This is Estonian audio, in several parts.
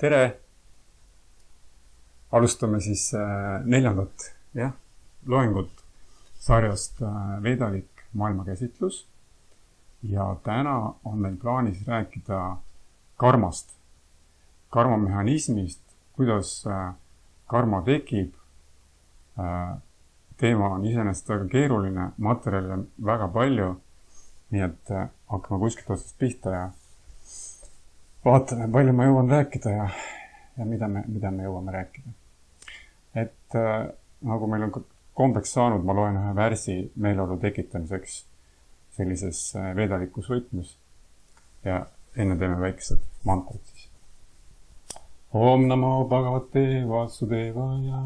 Tere! Alustame siis neljandat loengut sarjast Vedalik maailmakäsitlus. Ja täna on meil plaanis rääkida karmast, karmamehhanismist, kuidas karma tekib. Teema on iseenesest väga keeruline, materjali on väga palju, nii et hakkame kuskilt otsast pihta ja vaatame, palju ma jõuan rääkida ja mida me jõuame rääkida. Et nagu meil on kombeks saanud, ma loen ühe värsi meeleolu tekitamiseks sellises vedalikus võtmes ja enne teeme väiksed mantrad siis. Om namo bhagavate vasudevaya.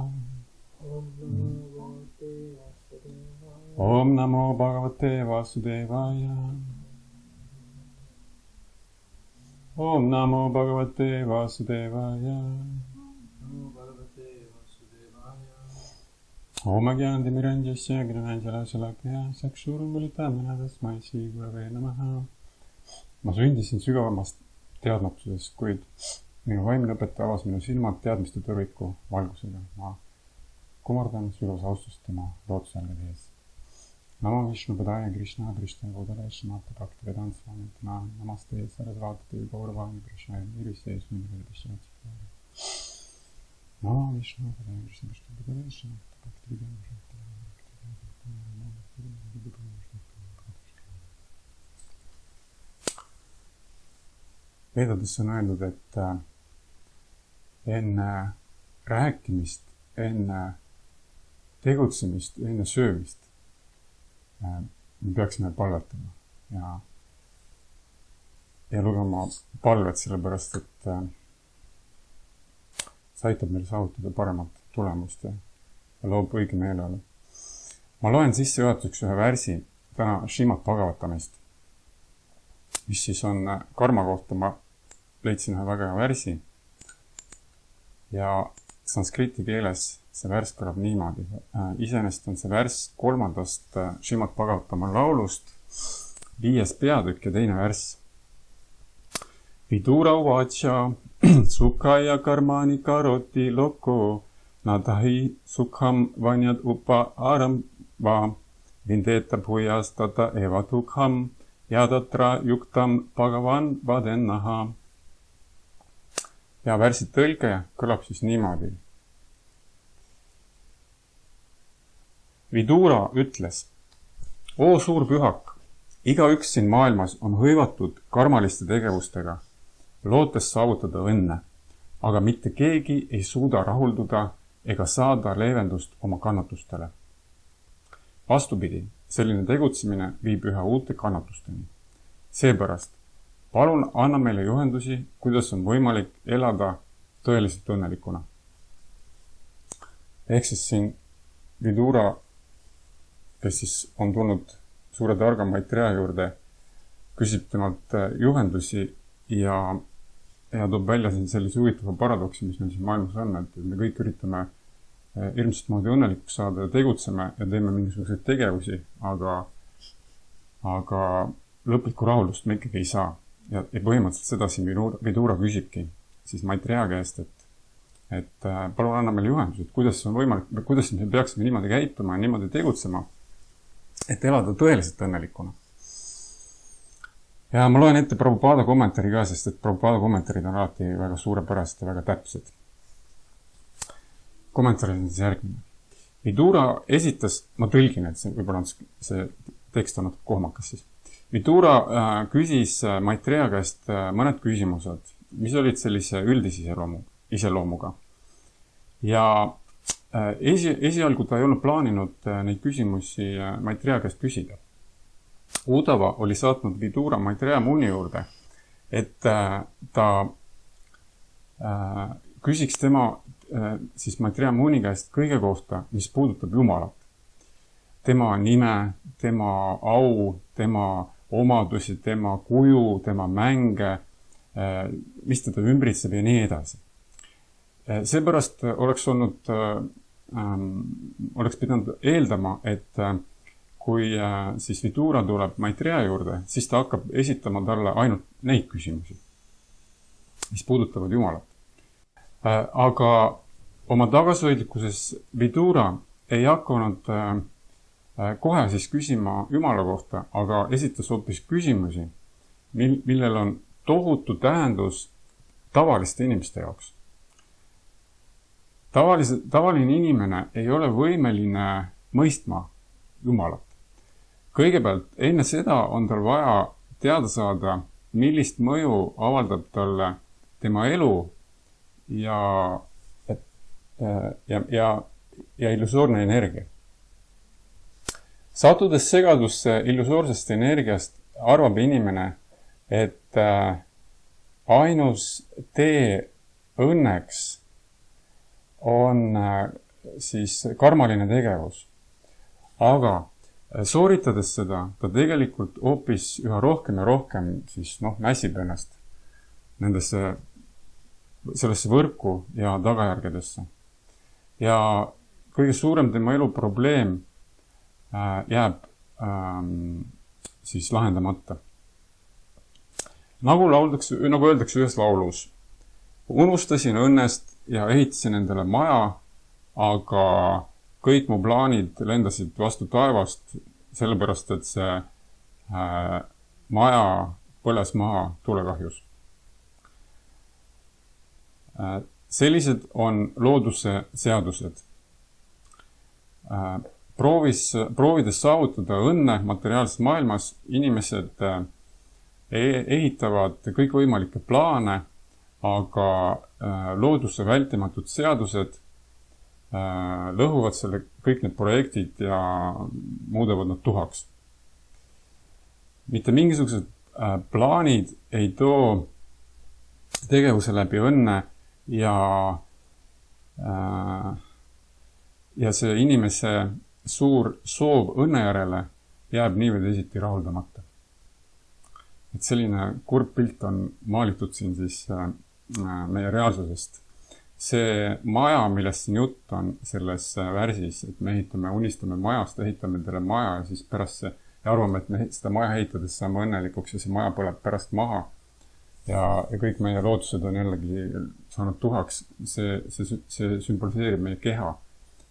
Om namo bhagavate vasudevaya. Om namo bhagavate vasudevaya. Om agyantimirandjasya gnananjalasalakya sakshurumbulitamana tasmai Shri Gurave namaha. Ma sündisin sügavamast teadmatusest, kuid minu vaimne õpetaja avas minu silmad teadmiste tõrviku valgusega. Ma kumardan sügavas austust tema lootusjälgede ees. Namo Vishnu Padaya Krishna Krishna Vodale Shmata Bhakti Vedanta Svamitana Namaste Sarasvati Gaurvani Krishna Nirvise Sundari Vishnu. Namo Vishnu Padaya Krishna Krishna Vodale Shmata Bhakti Vedanta Vedades on öeldud, et enne rääkimist, enne tegutsemist, enne söömist me peaksime palvetama ja lugema palvet sellepärast, et see aitab meil saavutada paremat tulemust ja loob õige meeleolu. Ma loen sissejuhatuseks ühe värsi täna Srimad Bhagavatamist, mis siis on karma kohta. Ma leidsin ühe väga hea värsi ja sanskriti keeles see värs kõlab niimoodi. Iseenesest on see värs 3. Srimad Bhagavatama laulust, 5. peatükk ja 2. värs. Vidura uvacha sukhaya karmani karoti loko nadahi sukham vanyad upa aramba vindeta bhujas tata eva tukham yadatra yuktam bhagavan vadennaha. Ja värsi tõlge kõlab siis niimoodi. Vidura ütles, O suur pühak, igaüks siin maailmas on hõivatud karmaliste tegevustega, lootes saavutada õnne, aga mitte keegi ei suuda rahulduda ega saada leevendust oma kannatustele. Vastupidi, selline tegutsemine viib üha uute kannatusteni. Seepärast, palun anna meile juhendusi, kuidas on võimalik elada tõeliselt õnnelikuna. Ehk siis siin Vidura, kes siis on tulnud suure targa Maitreya juurde, küsib temalt juhendusi ja toob välja siin sellise huvitava paradoksi, mis meil siin maailmas on, et me kõik üritame ilmselt moodi õnnelikuks saada ja tegutseme ja teeme mingisuguseid tegevusi, aga lõplikku rahuldust me ikkagi ei saa. Ja põhimõtteliselt seda siin Vidura küsibki siis Maitreya käest, et palun anna meile juhendused, kuidas on võimalik, kuidas me peaksime niimoodi käituma ja niimoodi tegutsema, et elada tõeliselt õnnelikuna. Ja ma loen ette Prabhupada kommentaari ka, sest et Prabhupada kommentaarid on alati väga suurepärased ja väga täpsed. Kommentaar on siis järgmine. Vidura esitas, ma tõlgin, et võib-olla on see tekst on natuke kohmakas siis. Vidura küsis Maitreya käest mõned küsimused, mis olid sellise üldise iseloomuga. Ja esialgu ta ei olnud plaaninud neid küsimusi Maitreya käest küsida. Udava oli saatnud Vidura Maitreya Muni juurde, et ta küsiks tema siis Maitreya Muni käest kõige kohta, mis puudutab Jumalat. Tema nime, tema au, tema omadusi, tema kuju, tema mänge, mis teda ümbritseb ja nii edasi. Seepärast oleks pidanud eeldama, et kui siis Vidura tuleb Maitreya juurde, siis ta hakkab esitama talle ainult neid küsimusi, mis puudutavad Jumalat. Aga oma tagasihoidlikkuses Vidura ei hakanud kohe siis küsima Jumala kohta, aga esitas hoopis küsimusi, millel on tohutu tähendus tavaliste inimeste jaoks. Tavaline inimene ei ole võimeline mõistma Jumalat. Kõigepealt, enne seda on tal vaja teada saada, millist mõju avaldab talle tema elu ja illusoorne energia. Sattudes segadusse illusoorsest energiast, arvab inimene, et ainus tee õnneks on siis karmaline tegevus. Aga sooritades seda, ta tegelikult hoopis üha rohkem ja rohkem siis mässib ennast sellesse võrku ja tagajärgedesse. Ja kõige suurem tema elu probleem jääb siis lahendamata. Nagu öeldakse ühes laulus, unustasin õnnest ja ehitasin endale maja, aga kõik mu plaanid lendasid vastu taevast, sellepärast et see maja põles maha tulekahjus. Sellised on looduse seadused. Proovides saavutada õnne materiaalses maailmas, inimesed ehitavad kõikvõimalikke plaane, aga looduse vältimatud seadused lõhuvad kõik need projektid ja muudavad nad tuhaks. Mitte mingisugused plaanid ei too tegevuse läbi õnne ja see inimese suur soov õnne järele jääb nii või teisiti rahuldamata. Et selline kurb pilt on maalitud siin siis meie reaalsusest. See maja, millest siin jutt on selles värsis, et me unistame majast, ehitame endale maja ja siis pärast ja arvame, et me seda maja ehitades saame õnnelikuks ja see maja põleb pärast maha ja kõik meie lootused on jällegi saanud tuhaks. See sümboliseerib meie keha.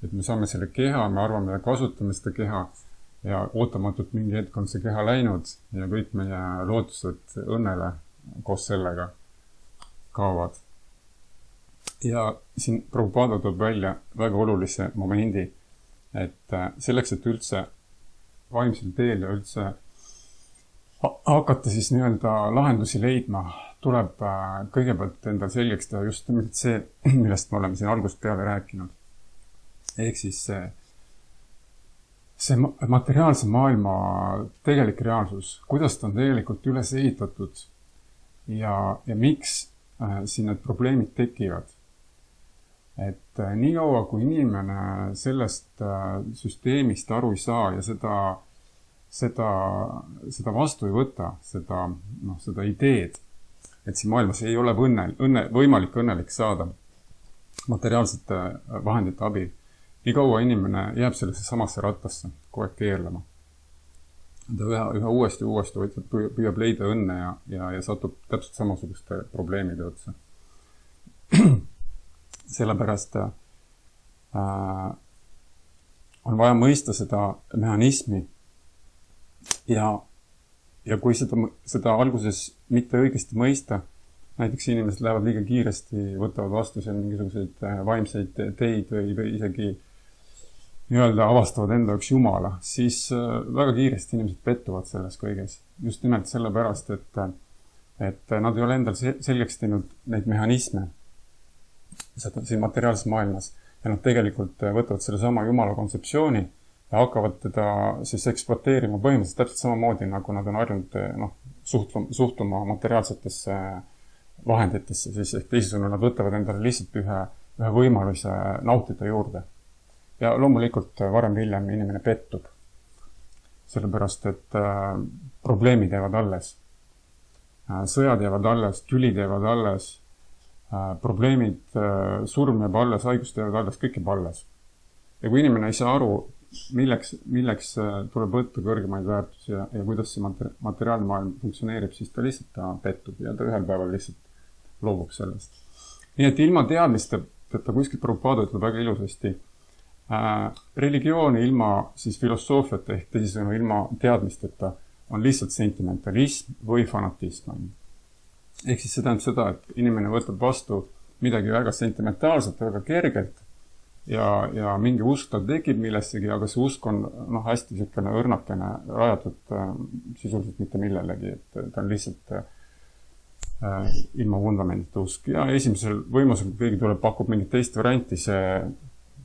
Et me saame selle keha, me arvame ja kasutame seda keha ja ootamatult mingi hetk on see keha läinud ja kõik meie lootused õnnele koos sellega kaovad. Ja siin Prabhupada toob välja väga olulise momendi, et selleks, et üldse vaimsel teel ja üldse hakata siis lahendusi leidma, tuleb kõigepealt endal selgeks teha just see, millest me oleme siin algusest peale rääkinud. Ehk siis see materiaalse maailma tegelik reaalsus, kuidas ta on tegelikult üles ehitatud ja miks siin need probleemid tekivad. Et nii kaua, kui inimene sellest süsteemist aru ei saa ja seda vastu ei võta, seda ideed, et siin maailmas ei ole võimalik õnnelik saada materiaalsete vahendite abil. Nii kaua inimene jääb sellesse samasse rattasse kogu aeg keerlema. Ta üha uuesti püüab leida õnne ja satub täpselt samasuguste probleemide otsa. Sellepärast on vaja mõista seda mehhanismi ja kui seda alguses mitte õigesti mõista, näiteks inimesed lähevad liiga kiiresti, võtavad vastu seal mingisuguseid vaimseid teid või isegi avastavad enda üks Jumala, siis väga kiiresti inimesed pettuvad selles kõiges. Just nimelt sellepärast, et nad ei ole endal selgeks teinud neid mehhanisme siin materiaalses maailmas ja nad tegelikult võtavad selle sama Jumala kontseptsiooni ja hakkavad teda siis ekspluateerima põhimõtteliselt täpselt samamoodi, nagu nad on harjunud suhtuma materiaalsetesse vahenditesse, siis ehk teisisõnu nad võtavad endale lihtsalt ühe võimaluse nautida juurde. Ja loomulikult varem hiljem inimene pettub, sellepärast et probleemid jäävad alles, sõjad jäävad alles, tülid jäävad alles, probleemid, surm jääb alles, haigust jäävad alles, kõik jääb alles. Ja kui inimene ei saa aru, milleks tuleb võtta kõrgemaid väärtusi ja kuidas see materiaalne maailm funktsioneerib, siis ta lihtsalt pettub ja ta ühel päeval lihtsalt loobub sellest. Nii et ilma teadmisteta kuskilt Prabhupada ütleb väga ilusasti, religiooni ilma siis filosoofiata ehk teisisõnu ilma teadmisteta on lihtsalt sentimentalism või fanatism. Ehk siis see tähendab seda, et inimene võtab vastu midagi väga sentimentaalselt, väga kergelt ja mingi usk tal tekib millessegi, aga see usk on hästi siukene õrnakene rajatud sisuliselt mitte millelegi, et ta on lihtsalt ilma vundamendita usk. Ja esimesel võimalusel, kui keegi tuleb, pakub mingit teist varianti, see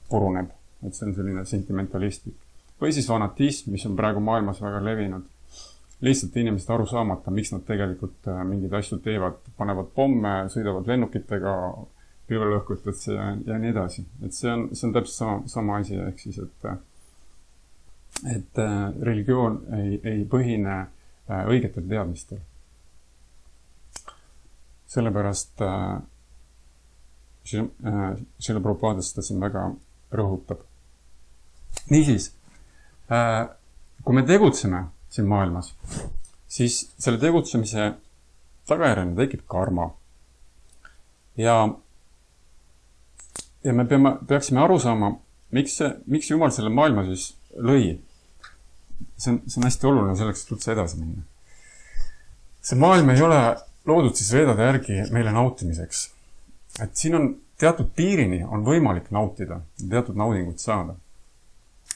puruneb, et see on selline sentimentalistlik. Või siis fanatism, mis on praegu maailmas väga levinud. Lihtsalt inimesed aru saamata, miks nad tegelikult mingeid asju teevad, panevad pomme, sõidavad lennukitega, püvelõhkutesse ja nii edasi. Et see on täpselt sama asi, ehk siis, et religioon ei põhine õigetel teadmistel. Sellepärast selle Prabhupada seda siin väga rõhutab. Niisiis, kui me tegutseme siin maailmas, siis selle tegutsemise tagajärjena tekib karma. Ja me peaksime aru saama, miks Jumal selle maailma siis lõi. See on hästi oluline selleks, et üldse edasi minna. See maailm ei ole loodud siis veedade järgi meile nautimiseks. Et siin on teatud piirini on võimalik nautida, teatud naudinguid saada.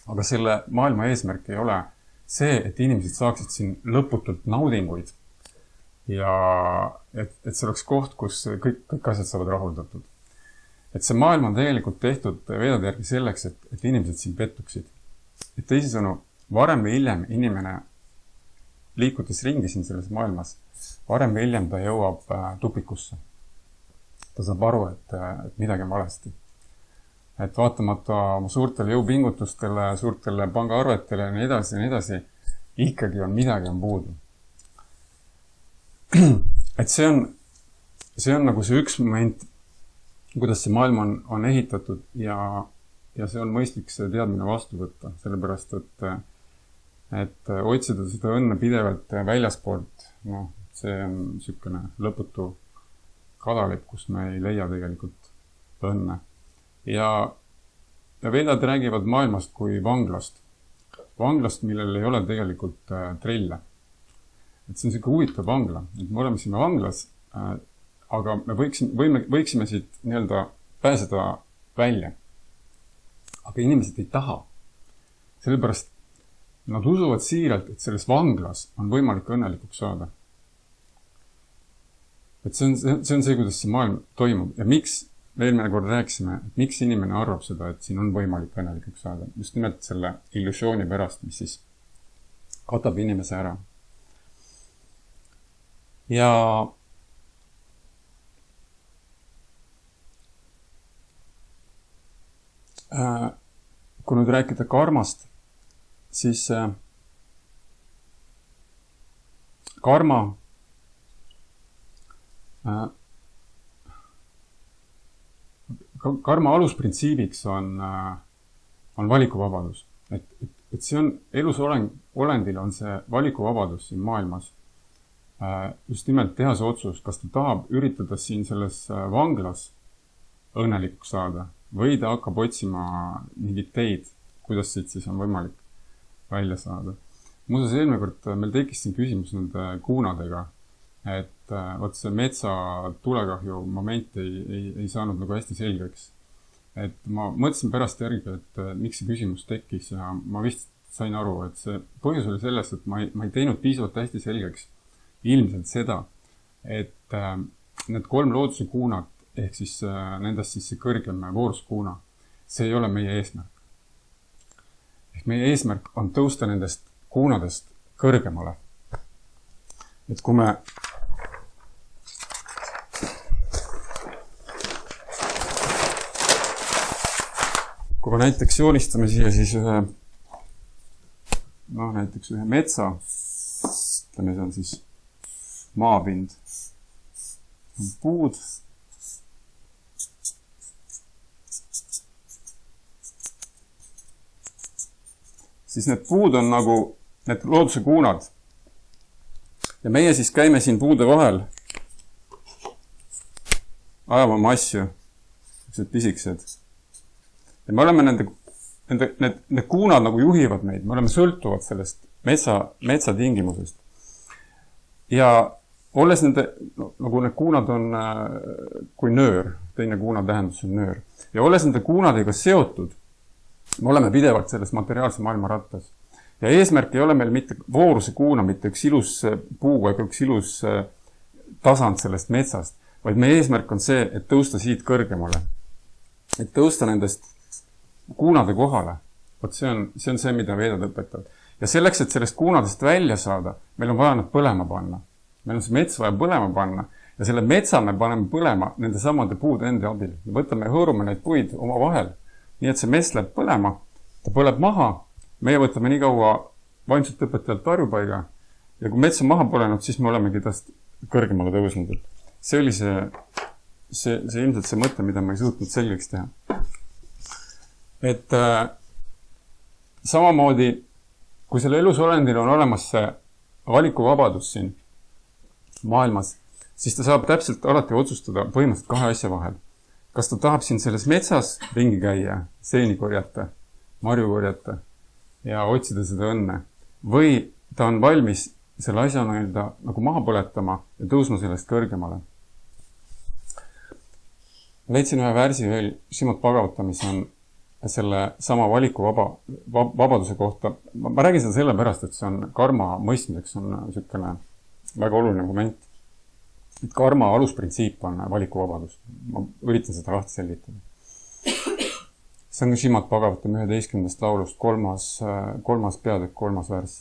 Aga selle maailma eesmärk ei ole see, et inimesed saaksid siin lõputult naudinguid ja et see oleks koht, kus kõik asjad saavad rahuldatud. Et see maailm on tegelikult tehtud veedade järgi selleks, et inimesed siin pettuksid. Et teisisõnu, varem või hiljem inimene liikudes ringi siin selles maailmas, varem või hiljem ta jõuab tupikusse. Ta saab aru, et midagi on valesti. Et vaatamata oma suurtele jõupingutustele, suurtele pangaarvetele ja nii edasi, ikkagi on midagi on puudu. Et see on nagu see üks moment, kuidas see maailm on ehitatud ja see on mõistlik see teadmine vastu võtta, sellepärast, et otsida seda õnne pidevalt väljaspoolt, see on niisugune lõputu kadalip, kus me ei leia tegelikult õnne. Ja vedad räägivad maailmast kui vanglast. Vanglast, millel ei ole tegelikult trille. Et see on niisugune huvitav vangla. Et me oleme siin vanglas, aga me võiksime siit nii-öelda pääseda välja. Aga inimesed ei taha. Sellepärast nad usuvad siiralt, et selles vanglas on võimalik õnnelikuks saada. Et see on see, kuidas see maailm toimub. Ja miks, me eelmine kord rääkisime, et miks inimene arvab seda, et siin on võimalik õnnelikuks saada. Just nimelt selle illusiooni pärast, mis siis katab inimese ära. Ja kui nüüd rääkida karmast, siis karma alusprintsiibiks on valikuvabadus. Et see on elus olendil on see valikuvabadus siin maailmas. Just nimelt teha see otsus, kas ta tahab üritada siin selles vanglas õnnelikuks saada või ta hakkab otsima mingit teid, kuidas siit siis on võimalik välja saada. Muuseas, eelmine kord meil tekkis siin küsimus nende kuunadega, et võt see metsa tulekahju moment ei saanud nagu hästi selgeks. Et ma mõtlesin pärast järgi, et miks see küsimus tekkis ja ma vist sain aru, et see põhjus oli selles, et ma ei teinud piisavalt hästi selgeks ilmselt seda, et need 3 looduse kuunad, ehk siis nendest siis see kõrgem vooruskuuna, see ei ole meie eesmärk. Ehk meie eesmärk on tõusta nendest kuunadest kõrgemale. Et kui me näiteks joonistame siia siis näiteks ühe metsa, ütleme see on siis maapind, on puud, siis need puud on nagu need looduse kuunad. Ja meie siis käime siin puude vahel, ajame oma asju, sellised pisikesed. Ja me oleme need kuunad nagu juhivad meid, me oleme sõltuvad sellest metsa tingimusest. Ja olles nagu need kuunad on kui nöör, teine kuuna tähendus on nöör. Ja olles nende kuunadega seotud, me oleme pidevalt selles materiaalse maailma rattas. Ja eesmärk ei ole meil mitte vooruse kuuna, mitte üks ilus puu ega üks ilus tasand sellest metsast, vaid meie eesmärk on see, et tõusta siit kõrgemale. Et tõusta nendest kuunade kohale. Vot see on see, mida veedad õpetavad. Ja selleks, et sellest kuunadest välja saada, meil on vaja nad põlema panna. Meil on see mets vaja põlema panna ja selle metsa me paneme põlema nende samade puude enda abil. Me võtame ja hõõrume neid puid oma vahel, nii et see mets läheb põlema, ta põleb maha, meie võtame nii kaua vaimselt õpetajalt varjupaiga ja kui mets on maha põlenud, siis me olemegi tast kõrgemale tõusnud. See oli see ilmselt see mõte, mida ma ei suutnud selgeks teha. Et samamoodi, kui selle elusolendil on olemas see valikuvabadus siin maailmas, siis ta saab täpselt alati otsustada põhimõtteliselt kahe asja vahel. Kas ta tahab siin selles metsas ringi käia, seeni korjata, marju korjata ja otsida seda õnne. Või ta on valmis selle asja nagu maha põletama ja tõusma sellest kõrgemale. Leidsin ühe värsi veel Šimad Bhagavata, mis on selle sama valikuvabaduse kohta. Ma räägin seda sellepärast, et see on karma mõistmiseks on niisugune väga oluline moment. Et karma alusprintsiip on valikuvabadus. Ma üritan seda lahti selgitada. See on Šimad Bhagavata 11. laulust, kolmas peatükk, 3. värs.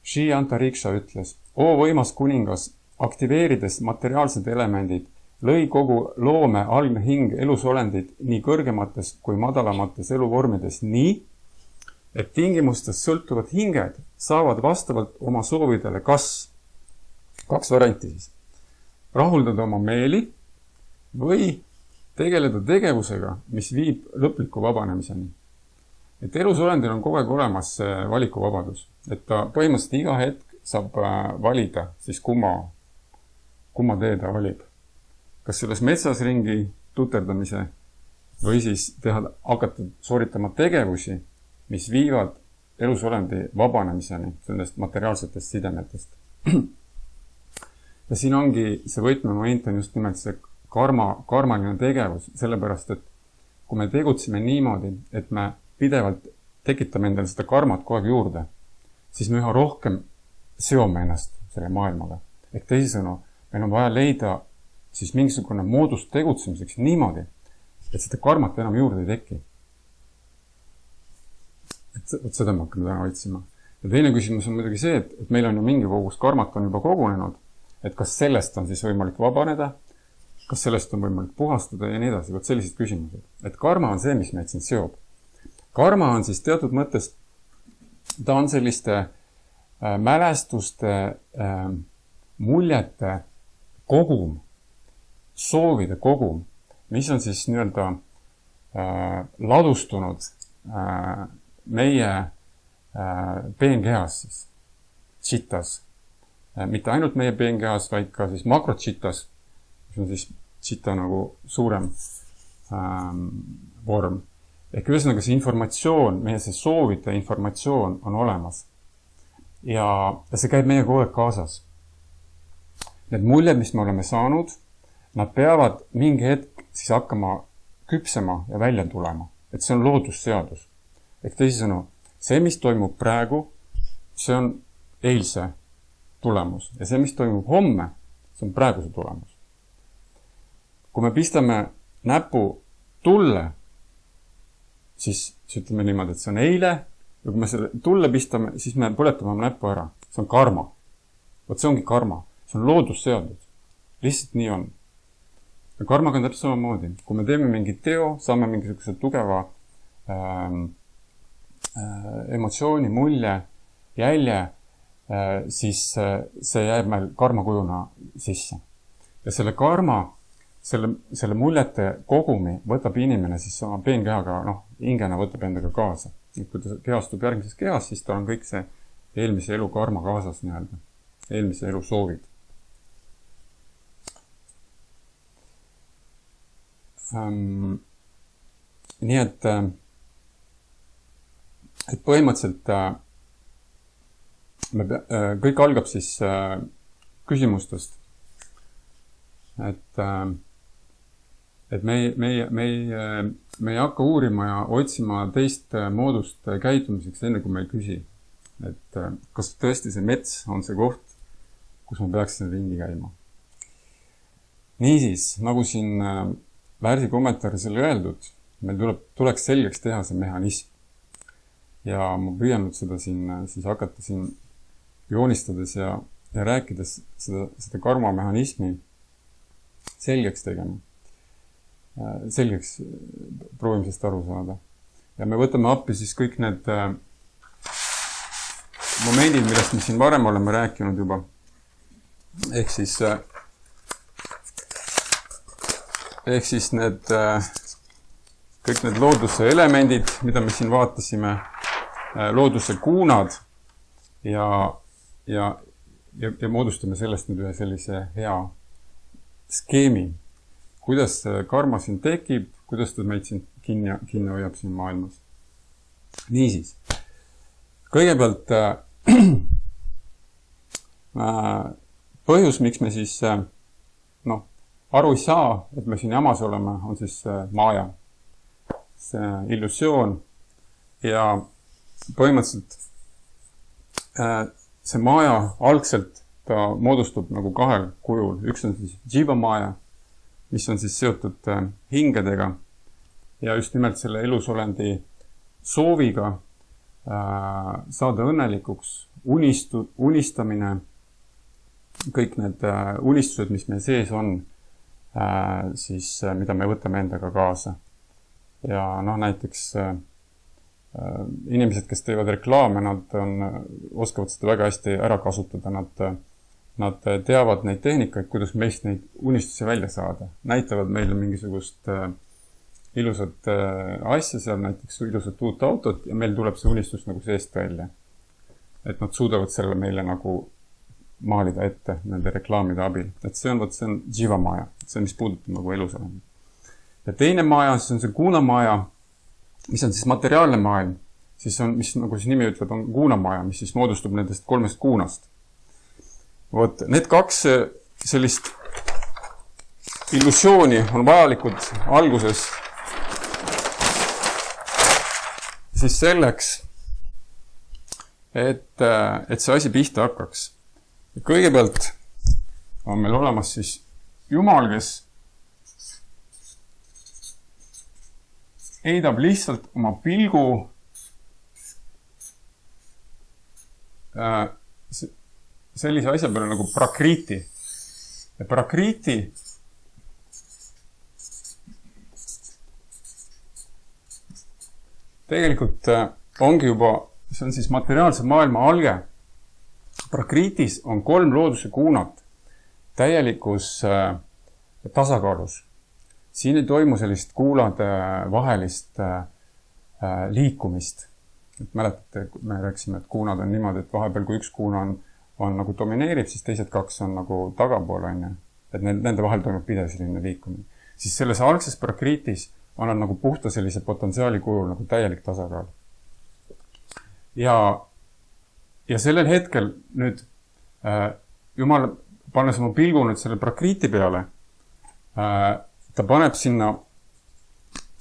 Shri Antariksha ütles, O võimas kuningas, aktiveerides materiaalsed elemendid, lõi kogu loome algne hing elusolendid nii kõrgemates kui madalamates eluvormides nii, et tingimustest sõltuvad hinged saavad vastavalt oma soovidele kas 2 varianti siis. Rahuldada oma meeli või tegeleda tegevusega, mis viib lõpliku vabanemiseni. Et elusolendil on kogu aeg olemas valikuvabadus. Et ta põhimõtteliselt iga hetk saab valida, siis kumma tee ta valib. Kas selles metsas ringi tuterdamise või siis hakata sooritama tegevusi, mis viivad elusolendi vabanemiseni sellest materiaalsetest sidemetest. Ja siin ongi see võtmemoment on just nimelt see karmaline tegevus, sellepärast, et kui me tegutseme niimoodi, et me pidevalt tekitame endale seda karmat kogu aeg juurde, siis me üha rohkem seome ennast selle maailmaga. Ehk teisisõnu, meil on vaja leida siis mingisugune moodus tegutsemiseks niimoodi, et seda karmat enam juurde ei teki. Et seda me hakkame täna otsima. Ja teine küsimus on muidugi see, et meil on ju mingi kogus karmat on juba kogunenud, et kas sellest on siis võimalik vabaneda, kas sellest on võimalik puhastada ja nii edasi. Võt sellised küsimused. Et karma on see, mis meid siin seob. Karma on siis teatud mõttes, ta on selliste mälestuste, muljete kogum, soovide kogum, mis on siis nii-öelda ladustunud meie peenkehas siis, chitas. Mitte ainult meie peenkehas, vaid ka siis makrochitas, mis on siis chita nagu suurem vorm. Ehk ühesõnaga see informatsioon, meie see soovide informatsioon on olemas. Ja see käib meie kogu aeg kaasas. Need muljed, mis me oleme saanud, nad peavad mingi hetk siis hakkama küpsema ja välja tulema. Et see on loodusseadus. Ehk teisisõnu, see, mis toimub praegu, see on eilse tulemus. Ja see, mis toimub homme, see on praeguse tulemus. Kui me pistame näpu tulle, siis ütleme niimoodi, et see on eile, ja kui me selle tulle pistame, siis me põletame näpu ära. See on karma. Vot see ongi karma. See on loodusseadus. Lihtsalt nii on. Ja karmaga on täpselt samamoodi. Kui me teeme mingi teo, saame mingisuguse tugeva emotsiooni, mulje, jälje, siis see jääb meil karmakujuna sisse. Ja selle karma, selle muljete kogumi võtab inimene siis oma peenkehaga, hingena võtab endaga kaasa. Et kui ta kehastub järgmises kehas, siis ta on kõik see eelmise elu karma kaasas nii-öelda. Eelmise elu soovid. Nii et põhimõtteliselt kõik algab siis küsimustest. Et me ei hakka uurima ja otsima teist moodust käitumiseks enne, kui me ei küsi. Et kas tõesti see mets on see koht, kus ma peaksin ringi käima. Niisiis, nagu siin Värsi kommentaaris oli öeldud, meil tuleks selgeks teha see mehhanism. Ja ma püüan nüüd seda siin siis hakata siin joonistades ja rääkides seda karmamehhanismi selgeks tegema. Selgeks proovimisest aru saada. Ja me võtame appi siis kõik need momendid, millest me siin varem oleme rääkinud juba. Ehk siis need kõik need looduse elemendid, mida me siin vaatasime, looduse kuunad ja moodustame sellest nüüd ühe sellise hea skeemi. Kuidas karma siin tekib, kuidas ta meid siin kinni hoiab siin maailmas. Niisiis, kõigepealt põhjus, miks me siis aru ei saa, et me siin jamas oleme, on siis maaja. See illusioon ja põhimõtteliselt see maaja algselt ta moodustub nagu kahel kujul. Üks on siis jiva maaja, mis on siis seotud hingedega ja just nimelt selle elusolendi sooviga saada õnnelikuks, unistamine, kõik need unistused, mis meil sees on, siis mida me võtame endaga kaasa. Ja näiteks inimesed, kes teevad reklaame, nad oskavad seda väga hästi ära kasutada. Nad teavad neid tehnikaid, kuidas meist neid unistusi välja saada. Näitavad meile mingisugust ilusat asja seal, näiteks ilusat uut autot ja meil tuleb see unistus nagu seest välja. Et nad suudavad selle meile nagu maalida ette nende reklaamide abil. Et see on jiva maaja, see mis puudutab nagu elusolend. Ja teine maaja, siis on see kuuna maaja, mis on siis materiaalne maailm, siis on, mis nagu siis nimi ütleb, on kuuna maaja, mis siis moodustub nendest 3 kuunast. Vot, need 2 sellist illusiooni on vajalikud alguses siis selleks, et see asi pihta hakkaks. Ja kõigepealt on meil olemas siis Jumal, kes heidab lihtsalt oma pilgu sellise asja peale nagu prakriti. Ja prakriti tegelikult ongi juba, see on siis materiaalse maailma alge. Prakritis on 3 looduse kuunat täielikus tasakaalus. Siin ei toimu sellist kuulade vahelist liikumist. Et mäletate, me rääksime, et kuunad on niimoodi, et vahepeal kui üks kuuna on nagu domineerib, siis teised 2 on nagu tagapool, et nende vahel toimub pidev selline liikumine. Siis selles algses prakritis on nad nagu puhta sellise potentsiaali kujul nagu täielik tasakaal. Ja sellel hetkel nüüd Jumal pannes oma pilgu nüüd selle prakriti peale, ta paneb sinna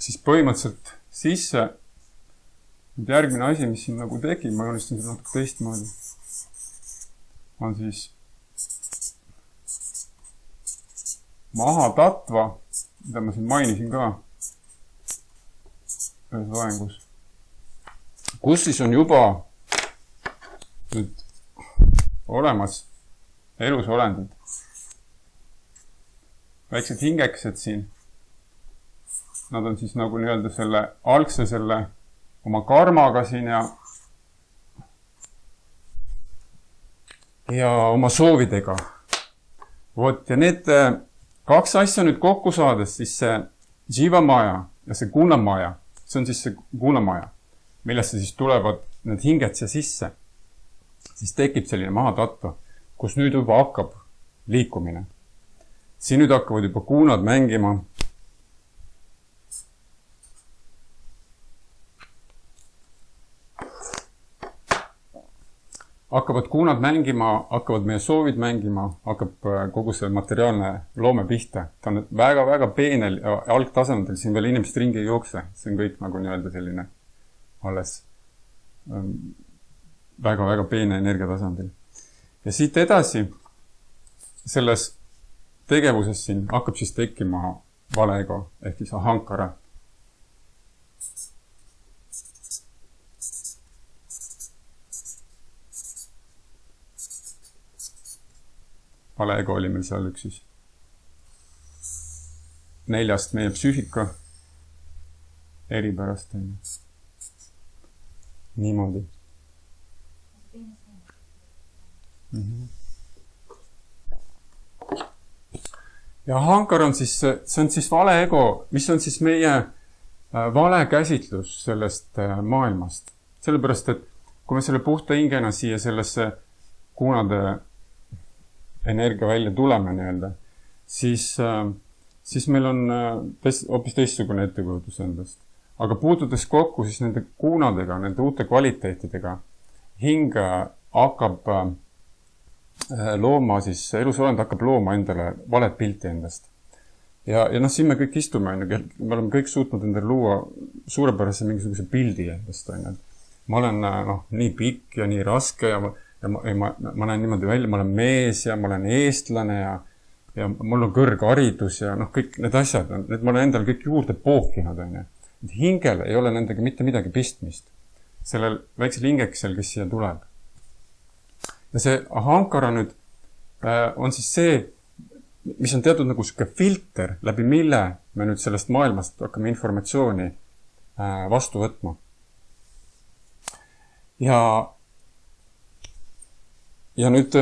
siis põhimõtteliselt sisse. Nüüd järgmine asi, mis siin nagu tekib, ma joonistan seda natuke teistmoodi, on siis maha tatva, mida ma siin mainisin ka ühes loengus, kus siis on juba nüüd olemas elusolendid. Väiksed hingekesed siin. Nad on siis nagu nii-öelda selle algse selle oma karmaga siin ja oma soovidega. Vot, ja need 2 asja nüüd kokku saades, siis see jiva maja ja see guna maja, see on siis see guna maja, millesse siis tulevad need hinged siia sisse. Siis tekib selline mahatatva, kus nüüd juba hakkab liikumine. Siin nüüd hakkavad juba kuunad mängima hakkavad kuunad mängima, hakkavad meie soovid mängima, hakkab kogu see materiaalne loome pihta. Ta on väga-väga peenel ja algtasandil, siin veel inimesed ringi ei jookse. See on kõik nagu nii-öelda selline alles väga-väga peene energiatasandil. Ja siit edasi selles tegevuses siin hakkab siis tekkima valeego ehk siis ahankara. Valeego oli meil seal üks siis 4 meie psüühika eripärast. Niimoodi. Ja ahankar on siis, see on siis valeego, mis on siis meie vale käsitlus sellest maailmast. Sellepärast, et kui me selle puhta hingena siia sellesse kuunade energia välja tuleme nii-öelda, siis meil on hoopis teistsugune ettekujutus endast. Aga puutudes kokku siis nende kuunadega, nende uute kvaliteetidega, hing hakkab looma siis, elusolend hakkab looma endale valet pilti endast. Ja siin me kõik istume, me oleme kõik suutnud endale luua suurepärase mingisuguse pildi endast. Ma olen nii pikk ja nii raske ja ma näen niimoodi välja, ma olen mees ja ma olen eestlane ja mul on kõrgharidus ja kõik need asjad, need ma olen endale kõik juurde pookinud. Hingel ei ole nendega mitte midagi pistmist. Sellel väiksel hingeksel, kes siia tuleb. Ja see ahankara nüüd on siis see, mis on teatud nagu siuke filter, läbi mille me nüüd sellest maailmast hakkame informatsiooni vastu võtma. Ja nüüd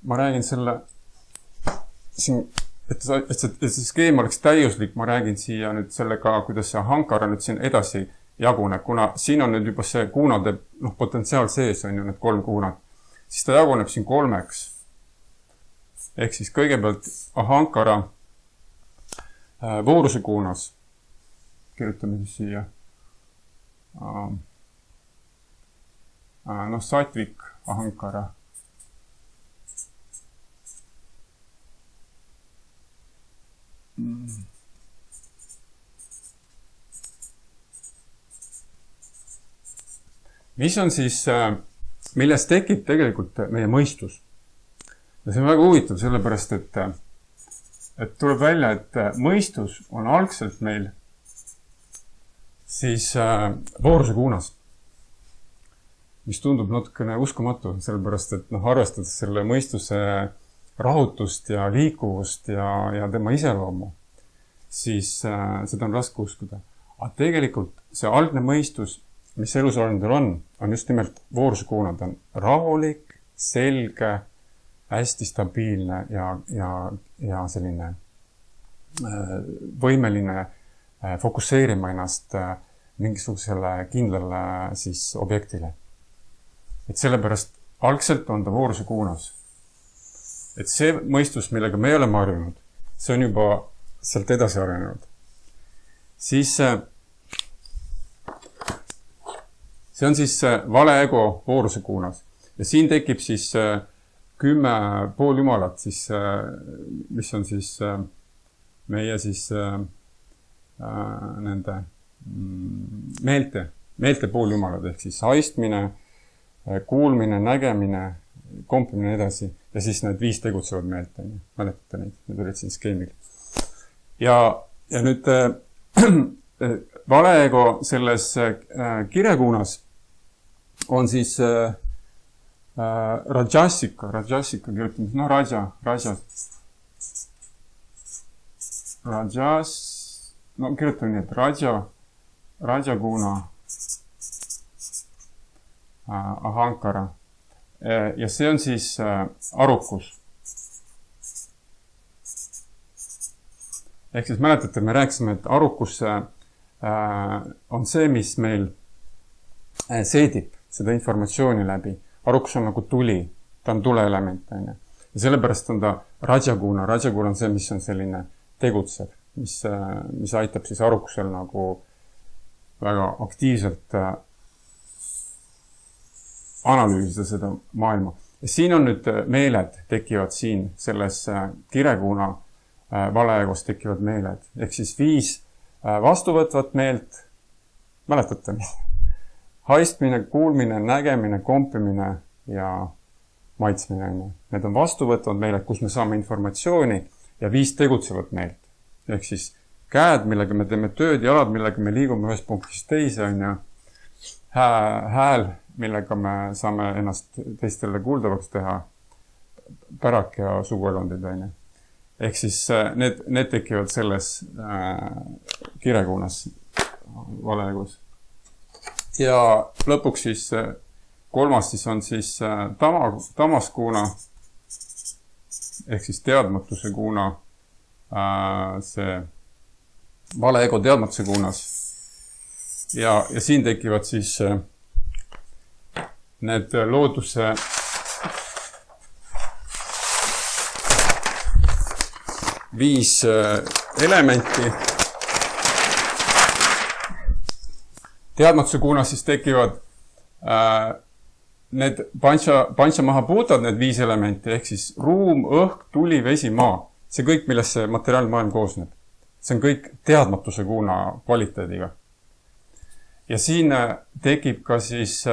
ma räägin selle, et see skeem oleks täiuslik, ma räägin siia nüüd sellega, kuidas see ahankara nüüd siin edasi jaguneb, kuna siin on nüüd juba see kuunade potentsiaal sees, on ju need 3 kuunad, siis ta jaguneb siin 3. Ehk siis kõigepealt ahankara vooruse kuunas, kirjutame siis siia, satvik ahankara. Mis on siis, milles tekib tegelikult meie mõistus? Ja see on väga huvitav, sellepärast, et tuleb välja, et mõistus on algselt meil siis vooruse kuunas, mis tundub natukene uskumatu, sellepärast, et arvestades selle mõistuse rahutust ja liikuvust ja tema iseloomu, siis seda on raske uskuda. Aga tegelikult see algne mõistus, mis elusolendil on just nimelt vooruse kuunad, on rahulik, selge, hästi stabiilne ja selline võimeline fokusseerima ennast mingisugusele kindlale siis objektile. Et sellepärast algselt on ta vooruse kuunas. Et see mõistus, millega me oleme harjunud, see on juba sealt edasi arenenud. Siis see on siis valeego vooruse kuunas. Ja siin tekib siis 10 pooljumalat, siis, mis on siis meie siis nende meelte pooljumalad, ehk siis haistmine, kuulmine, nägemine, kompimine edasi ja siis need 5 tegutsevad meelt. Mäletate neid, need olid siin skeemil. Ja nüüd valeego selles kirekuunas on siis rajasika kirjutame, kirjutame nii, et rajakuuna ahankara. Ja see on siis arukus. Ehk siis mäletate, me rääkisime, et arukus on see, mis meil seedib seda informatsiooni läbi. Arukus on nagu tuli, ta on tuleelement. Ja sellepärast on ta rajakuuna. Rajakuuna on see, mis on selline tegutsev, mis aitab siis arukusel nagu väga aktiivselt analüüsida seda maailma. Ja siin on nüüd meeled, tekivad siin selles kirekuuna valeegos tekivad meeled. Ehk siis 5 vastuvõtvat meelt, mäletate? Haistmine, kuulmine, nägemine, kompimine ja maitsmine. Need on vastuvõtvad meeled, kus me saame informatsiooni ja 5 tegutsevat meelt. Ehk siis käed, millega me teeme tööd, jalad, millega me liigume ühest punktist teise, on ju. Hääl, millega me saame ennast teistele kuuldavaks teha, pärak ja suguelundid, on ju. Ehk siis need tekivad selles kirekuunas valeegus. Ja lõpuks siis 3. siis on siis tamaskuuna, ehk siis teadmatuse kuuna, see valeego teadmatuse kuunas. Ja siin tekivad siis need looduse viis elementi. Teadmatuse kuunas siis tekivad need pancha maha puutad, need 5 elementi, ehk siis ruum, õhk, tuli, vesi, maa. See kõik, millest see materiaalne maailm koosneb. See on kõik teadmatuse kuuna kvaliteediga. Ja siin tekib ka siis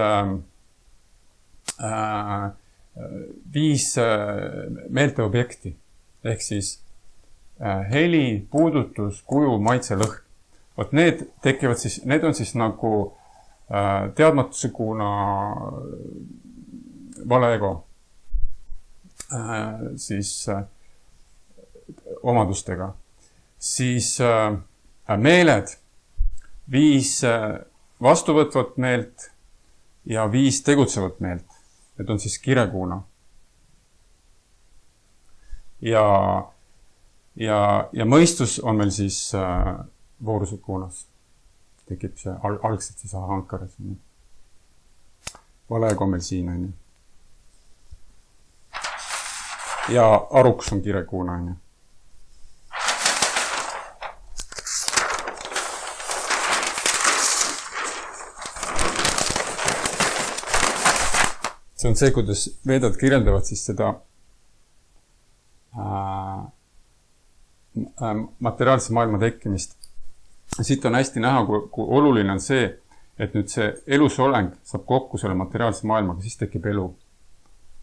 5 meelteobjekti. Ehk siis heli, puudutus, kuju, maitse, lõhn. Vot need tekivad siis, need on siis nagu teadmatuse kuuna valeego siis omadustega. Siis meeled, 5 vastuvõtvat meelt ja 5 tegutsevat meelt. Need on siis kirekuuna. Ja mõistus on meil siis voorused kuunas. Tekib see algselt siis hankares. Valeego on meil siin, on ju. Ja aruks on kirekuuna, on ju. See on see, kuidas veedad kirjeldavad siis seda materiaalse maailma tekkimist. Siit on hästi näha, kui oluline on see, et nüüd see elusoleng saab kokku selle materiaalse maailmaga, siis tekib elu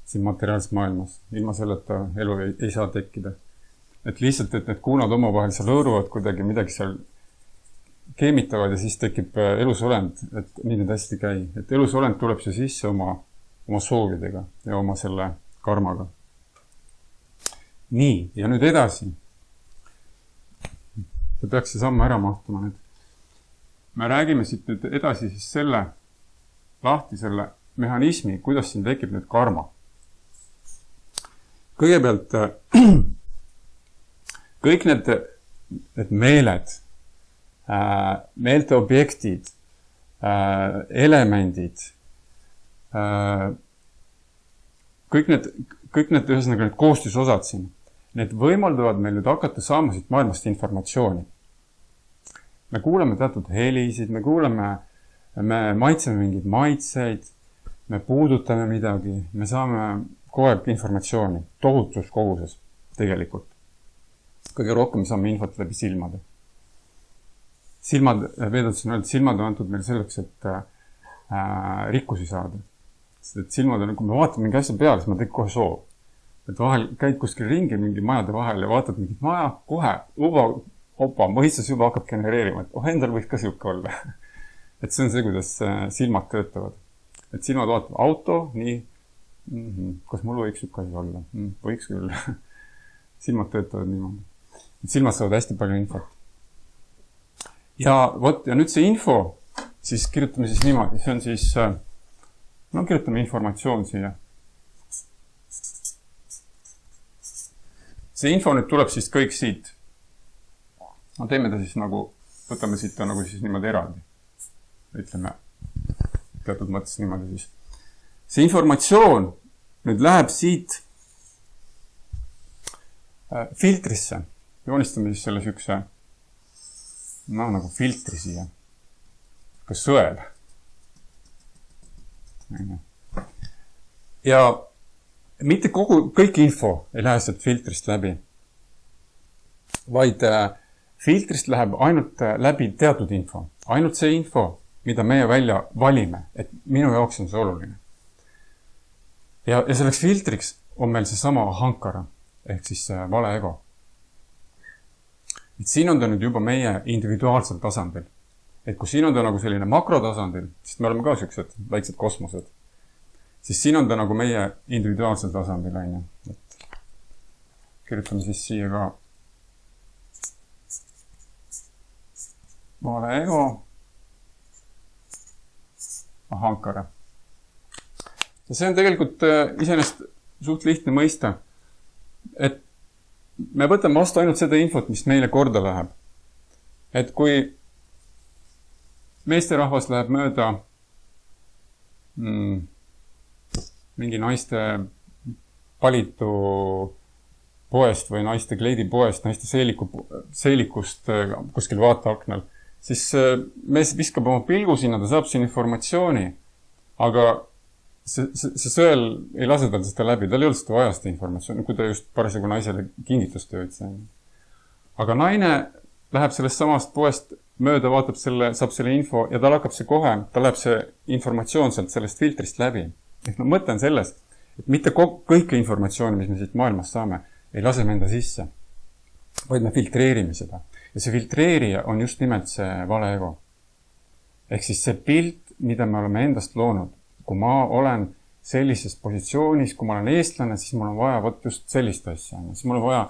siin materiaalses maailmas. Ilma selleta elu ei saa tekkida. Et lihtsalt, et need kuunad omavahel seal hõõruvad kuidagi, midagi seal keemitavad ja siis tekib elusolend, et nii need hästi käi. Et elusolend tuleb see sisse oma soovidega ja oma selle karmaga. Nii, ja nüüd edasi. See peaks see samma ära mahtuma nüüd. Me räägime siit nüüd edasi siis lahti selle mehhanismi, kuidas siin tekib nüüd karma. Kõigepealt kõik need meeled, meelte objektid, elemendid, kõik need ühesõnaga need koostisosad siin, need võimaldavad meil nüüd hakata saama siit maailmast informatsiooni. Me kuuleme teatud helisid, me maitseme mingeid maitseid, me puudutame midagi, me saame kogu aeg informatsiooni, tohutus koguses tegelikult. Kõige rohkem me saame infot läbi silmade. Veedatus on öeldud, silmad on antud meil selleks, et rikkusi saada. Sest et silmad on, kui me vaatame mingi asja peale, siis ma teek kohe soov. Et vahel käid kuskil ringi mingi majade vahel ja vaatad mingit maja, kohe mõistus juba hakkab genereerima, et endal võiks ka siuke olla. Et see on see, kuidas silmad töötavad. Et silmad vaatavad auto, nii, kas mul võiks siuke asi olla? Võiks küll. Silmad töötavad niimoodi. Et silmad saavad hästi palju infot. Ja nüüd see info, siis kirjutame siis niimoodi. See on siis, kirjutame informatsioon siia. See info nüüd tuleb siis kõik siit. Teeme ta siis nagu, võtame siit ta nagu siis niimoodi eraldi. Ütleme, teatud mõttes niimoodi siis. See informatsioon nüüd läheb siit filtrisse. Joonistame siis selle sükse, nagu filtri siia. Kas sõel. ja mitte kõik info ei lähe sealt filtrist läbi, vaid filtrist läheb ainult läbi teatud info. Ainult see info, mida meie välja valime, et minu jaoks on see oluline. Ja selleks filtriks on meil see sama ahankara, ehk siis vale ego. Et siin on ta nüüd juba meie individuaalsel tasandil. Et kui siin on ta nagu selline makrotasandil, sest me oleme ka sellised väiksed kosmosed, siis siin on ta nagu meie individuaalsel tasandil, on ju. Et kirjutame siis siia ka vale ego, ahankara. Ja see on tegelikult iseenesest suht lihtne mõista, et me võtame vastu ainult seda infot, mis meile korda läheb. Et kui meesterahvas läheb mööda mingi naiste palitu poest või naiste kleidipoest, naiste seelikust kuskil vaateaknal, siis mees viskab oma pilgu sinna, ta saab siin informatsiooni, aga see sõel ei lase tal seda läbi, tal ei ole seda vaja seda informatsiooni, kui ta just parasjagu naisele kingitust töötse. Aga naine läheb sellest samast poest mööda, vaatab saab selle info ja tal hakkab see kohe, tal läheb see informatsioon sealt sellest filtrist läbi. Ehk ma mõtlen selles, et mitte kõike informatsiooni, mis me siit maailmas saame, ei lase me enda sisse, vaid me filtreerime seda. Ja see filtreerija on just nimelt see vale ego. Ehk siis see pilt, mida me oleme endast loonud. Kui ma olen sellises positsioonis, kui ma olen eestlane, siis mul on vaja just sellist asja. Siis mul on vaja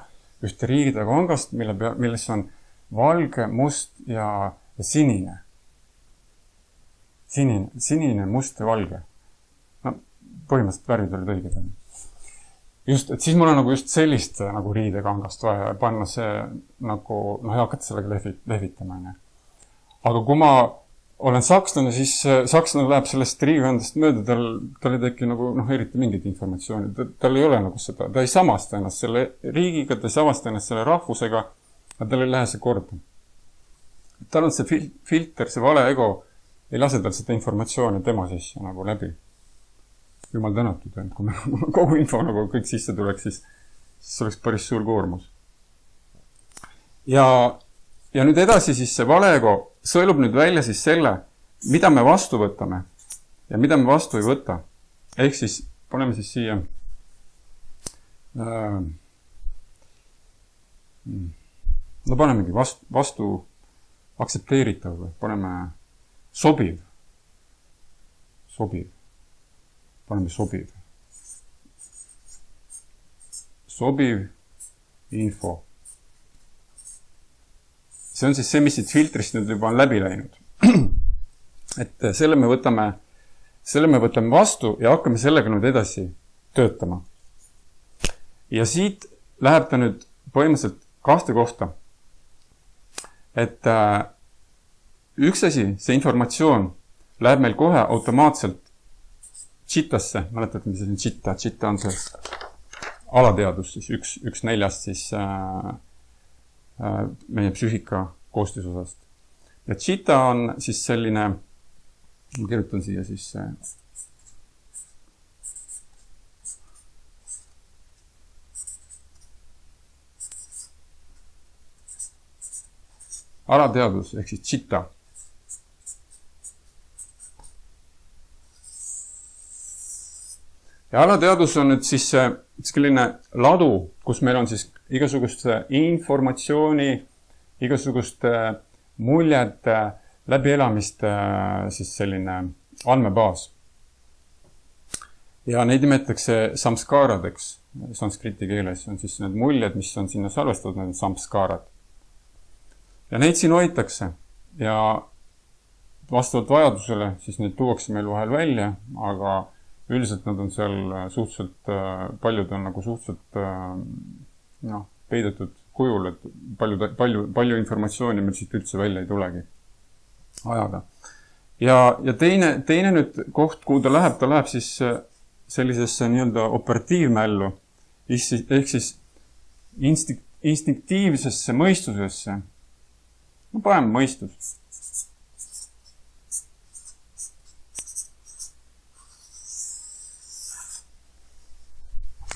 ühte riidekangast, milles on valge, must ja sinine. Sinine, must ja valge. No, põhimõtteliselt värvid olid õiged. Just, et siis mul on nagu just sellist nagu riidekangast vaja panna see nagu, hakata sellega lehvitama. Aga kui ma olen sakslane, siis sakslane läheb sellest riidekandast mööda, tal ei teki nagu, eriti mingit informatsiooni. Tal ei ole nagu seda, ta ei samasta ennast selle riigiga, ta ei samasta ennast selle rahvusega, aga tal ei lähe see korda. Tal on see filter, see vale ego, ei lase tal seda informatsiooni tema sisse nagu läbi. Jumal tänatud, et kui meil kogu info nagu kõik sisse tuleks, siis oleks päris suur koormus. Ja nüüd edasi siis see vale ego sõelub nüüd välja siis selle, mida me vastu võtame ja mida me vastu ei võta. Ehk siis paneme siis siia panemegi vastu aktsepteeritav või paneme sobiv. Paneme sobiv. Sobiv info. See on siis see, mis siit filtrist nüüd juba on läbi läinud. Et selle me võtame vastu ja hakkame sellega nüüd edasi töötama. Ja siit läheb ta nüüd põhimõtteliselt kahte kohta. Et üks asi, see informatsioon läheb meil kohe automaatselt Chitasse. Mäletate, mis on Chita? Chita on see alateadus, siis üks neljast siis meie psüühika koostisosast. Ja Chita on siis selline, ma kirjutan siia siis alateadus, ehk siis Chita. Ja alateadus on nüüd siis selline ladu, kus meil on siis igasugust informatsiooni, igasugust muljed, läbielamist siis selline andmebaas. Ja neid nimetatakse samskaradeks, sanskriti keeles on siis need muljed, mis on sinna salvestatud, need samskarad. Ja neid siin hoitakse ja vastavalt vajadusele siis neid tuuakse meil vahel välja, aga üldiselt nad on seal suhteliselt, paljud on nagu suhteliselt peidetud kujul, et palju informatsiooni meil siit üldse välja ei tulegi ajaga. Ja teine nüüd koht, kuhu ta läheb siis sellisesse nii-öelda operatiivmällu, ehk siis instinktiivsesse mõistusesse. Paneme mõistus.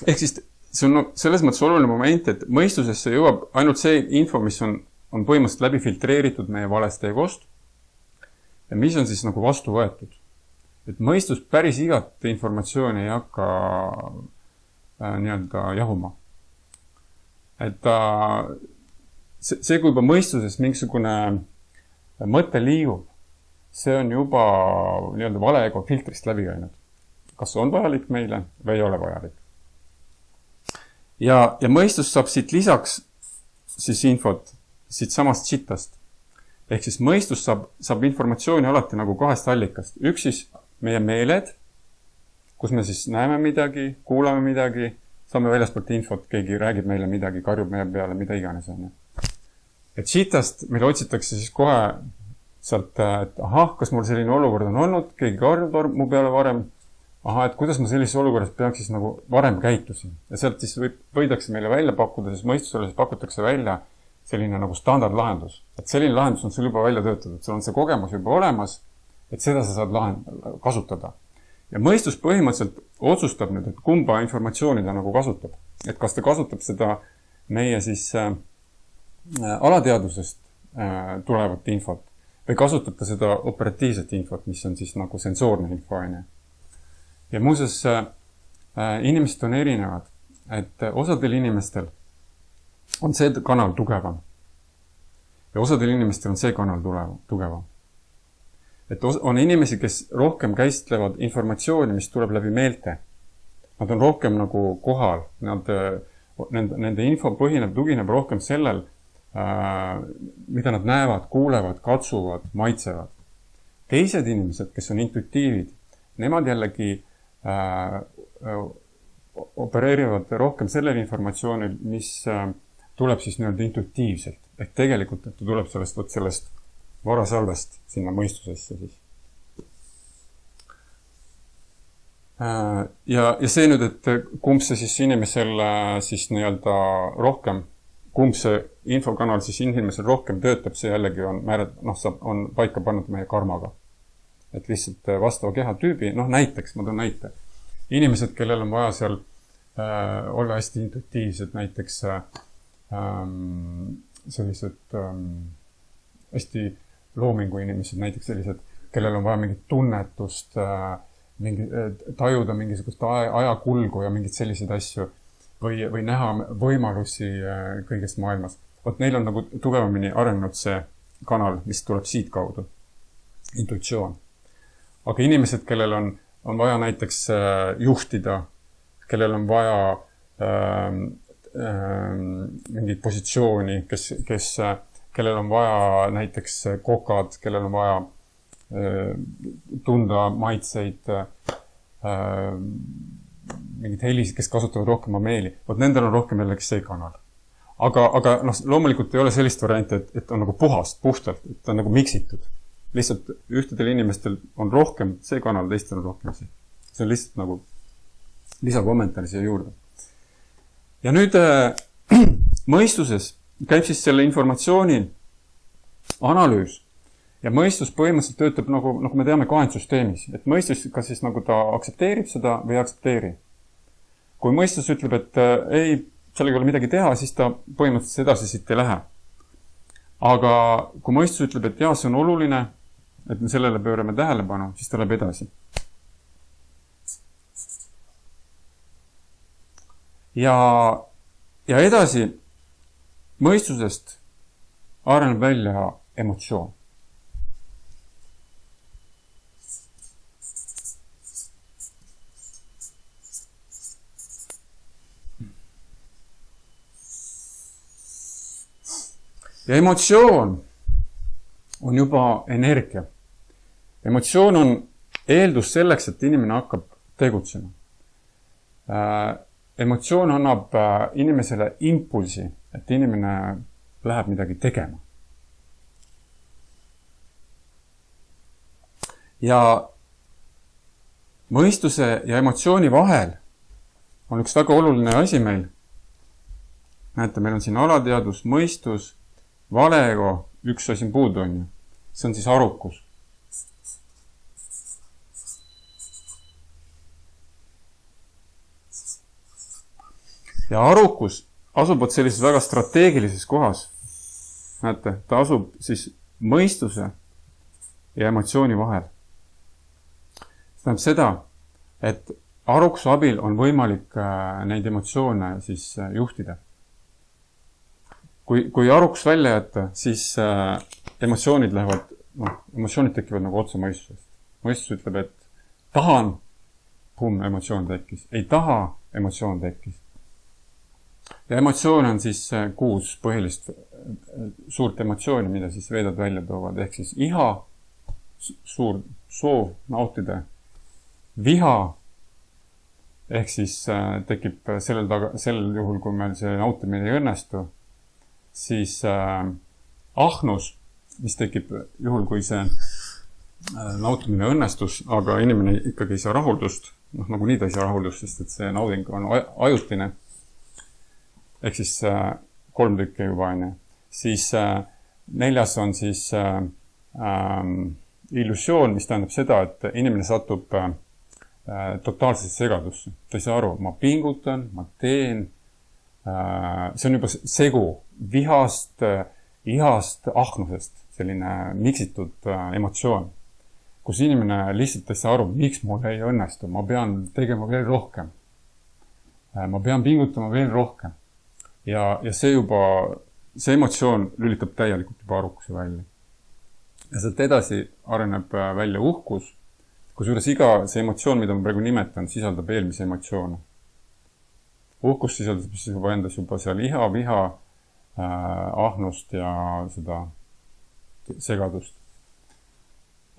ehk siis see on selles mõttes oluline moment, et mõistusesse jõuab ainult see info, mis on põhimõtteliselt läbi filtreeritud meie valest egost ja mis on siis nagu vastu võetud. Et mõistus päris igat informatsiooni ei hakka nii-öelda jahuma. Et see, kui juba mõistuses mingisugune mõte liigub, see on juba nii-öelda vale ego filtrist läbi käinud. Kas on vajalik meile või ei ole vajalik? Ja mõistus saab siit lisaks siis infot siit samast chittast. Ehk siis mõistus saab informatsiooni alati nagu kahest allikast. Üks siis meie meeled, kus me siis näeme midagi, kuulame midagi, saame väljaspoolt infot, keegi räägib meile midagi, karjub meie peale, mida iganes on. Et chittast meil otsitakse siis kohe sealt, et ahah, kas mul selline olukord on olnud, keegi karjub mu peale varem, et kuidas ma sellises olukorras peaks siis nagu varem käitusin. Ja sealt siis võidakse meile välja pakkuda, siis mõistusele pakutakse välja selline nagu standardlahendus. Et selline lahendus on sul juba välja töötatud, sul on see kogemus juba olemas, et seda sa saad kasutada. Ja mõistus põhimõtteliselt otsustab nüüd, et kumba informatsiooni ta nagu kasutab. Et kas ta kasutab seda meie siis alateadvusest tulevat infot või kasutab ta seda operatiivset infot, mis on siis nagu sensoorne info. Ja muuseas, inimesed on erinevad, et osadel inimestel on see kanal tugevam. Ja osadel inimestel on see kanal tugevam. Et on inimesi, kes rohkem käsitlevad informatsiooni, mis tuleb läbi meelte. Nad on rohkem nagu kohal. Nende info tugineb rohkem sellel, mida nad näevad, kuulevad, katsuvad, maitsevad. Teised inimesed, kes on intuitiivid, nemad jällegi opereerivad rohkem sellel informatsioonil, mis tuleb siis nii-öelda intuitiivselt. Ehk tegelikult, et ta tuleb sellest varasalvest sinna mõistusesse siis. Ja see nüüd, et kumb see siis inimesel siis nii-öelda rohkem, kumb see infokanal siis inimesel rohkem töötab, see jällegi on paika pannud meie karmaga. Et lihtsalt vastava kehatüübi, näiteks, ma toon näite. Inimesed, kellel on vaja seal olla hästi intuitiivsed, näiteks sellised hästi loomingu inimesed, näiteks sellised, kellel on vaja mingit tunnetust, tajuda mingisugust ajakulgu ja mingid sellised asju või näha võimalusi kõigest maailmas. Neil on nagu tugevamini arenenud see kanal, mis tuleb siit kaudu. Intuitsioon. Aga inimesed, kellel on vaja näiteks juhtida, kellel on vaja mingit positsiooni, kellel on vaja näiteks kokad, kellel on vaja tunda maitseid, mingid helisid, kes kasutavad rohkem meeli. Nendel on rohkem jällegi see kanal. Aga loomulikult ei ole sellist varianti, et on nagu puhtalt, et on nagu miksitud. Lihtsalt ühtedel inimestel on rohkem see kanal, teistel on rohkem see. See on lihtsalt nagu lisakommentaari siia juurde. Ja nüüd mõistuses käib siis selle informatsiooni analüüs. Ja mõistus põhimõtteliselt töötab nagu me teame kvantsüsteemis. Et mõistus kas siis nagu ta aktsepteerib seda või aktsepteeri. Kui mõistus ütleb, et ei, sellega ei ole midagi teha, siis ta põhimõtteliselt edasi siit ei lähe. Aga kui mõistus ütleb, et jaa, see on oluline, et me sellele pöörame tähelepanu, siis ta läheb edasi. Ja edasi mõistusest areneb välja emotsioon. Ja emotsioon on juba energia. Emotsioon on eeldus selleks, et inimene hakkab tegutsema. Emotsioon annab inimesele impulsi, et inimene läheb midagi tegema. Ja mõistuse ja emotsiooni vahel on üks väga oluline asi meil. Näete, meil on siin alateadvus, mõistus, valego, üks asi puudu on ju. See on siis arukus. Ja arukus asub sellises väga strateegilises kohas. Näete, ta asub siis mõistuse ja emotsiooni vahel. See tähendab seda, et arukuse abil on võimalik neid emotsioone siis juhtida. Kui arukus välja jätta, siis emotsioonid tekivad nagu otse mõistusest. Mõistus ütleb, et tahan, emotsioon tekkis. Ei taha, emotsioon tekkis. Ja emotsioon on siis 6 põhilist suurt emotsiooni, mida siis veedad välja toovad. Ehk siis iha, suur soov nautida, viha, ehk siis tekib sellel juhul, kui meil see nautimine ei õnnestu, siis ahnus, mis tekib juhul, kui see nautimine õnnestus, aga inimene ikkagi ei saa rahuldust, nagu nii ta ei saa rahuldust, sest et see nauding on ajutine, ehk siis 3 tükki juba on. Siis 4. on siis illusioon, mis tähendab seda, et inimene satub totaalsesse segadusse. Ta ei saa aru, ma pingutan, ma teen. See on juba segu vihast, ihast, ahnusest, selline miksitud emotsioon, kus inimene lihtsalt ei saa aru, miks mul ei õnnestu, ma pean tegema veel rohkem. Ma pean pingutama veel rohkem. Ja see emotsioon lülitab täielikult juba arukuse välja. Ja sealt edasi areneb välja uhkus, kusjuures iga see emotsioon, mida ma praegu nimetan, sisaldab eelmise emotsioone. Uhkus sisaldab siis juba endas juba seal iha, viha, ahnust ja seda segadust.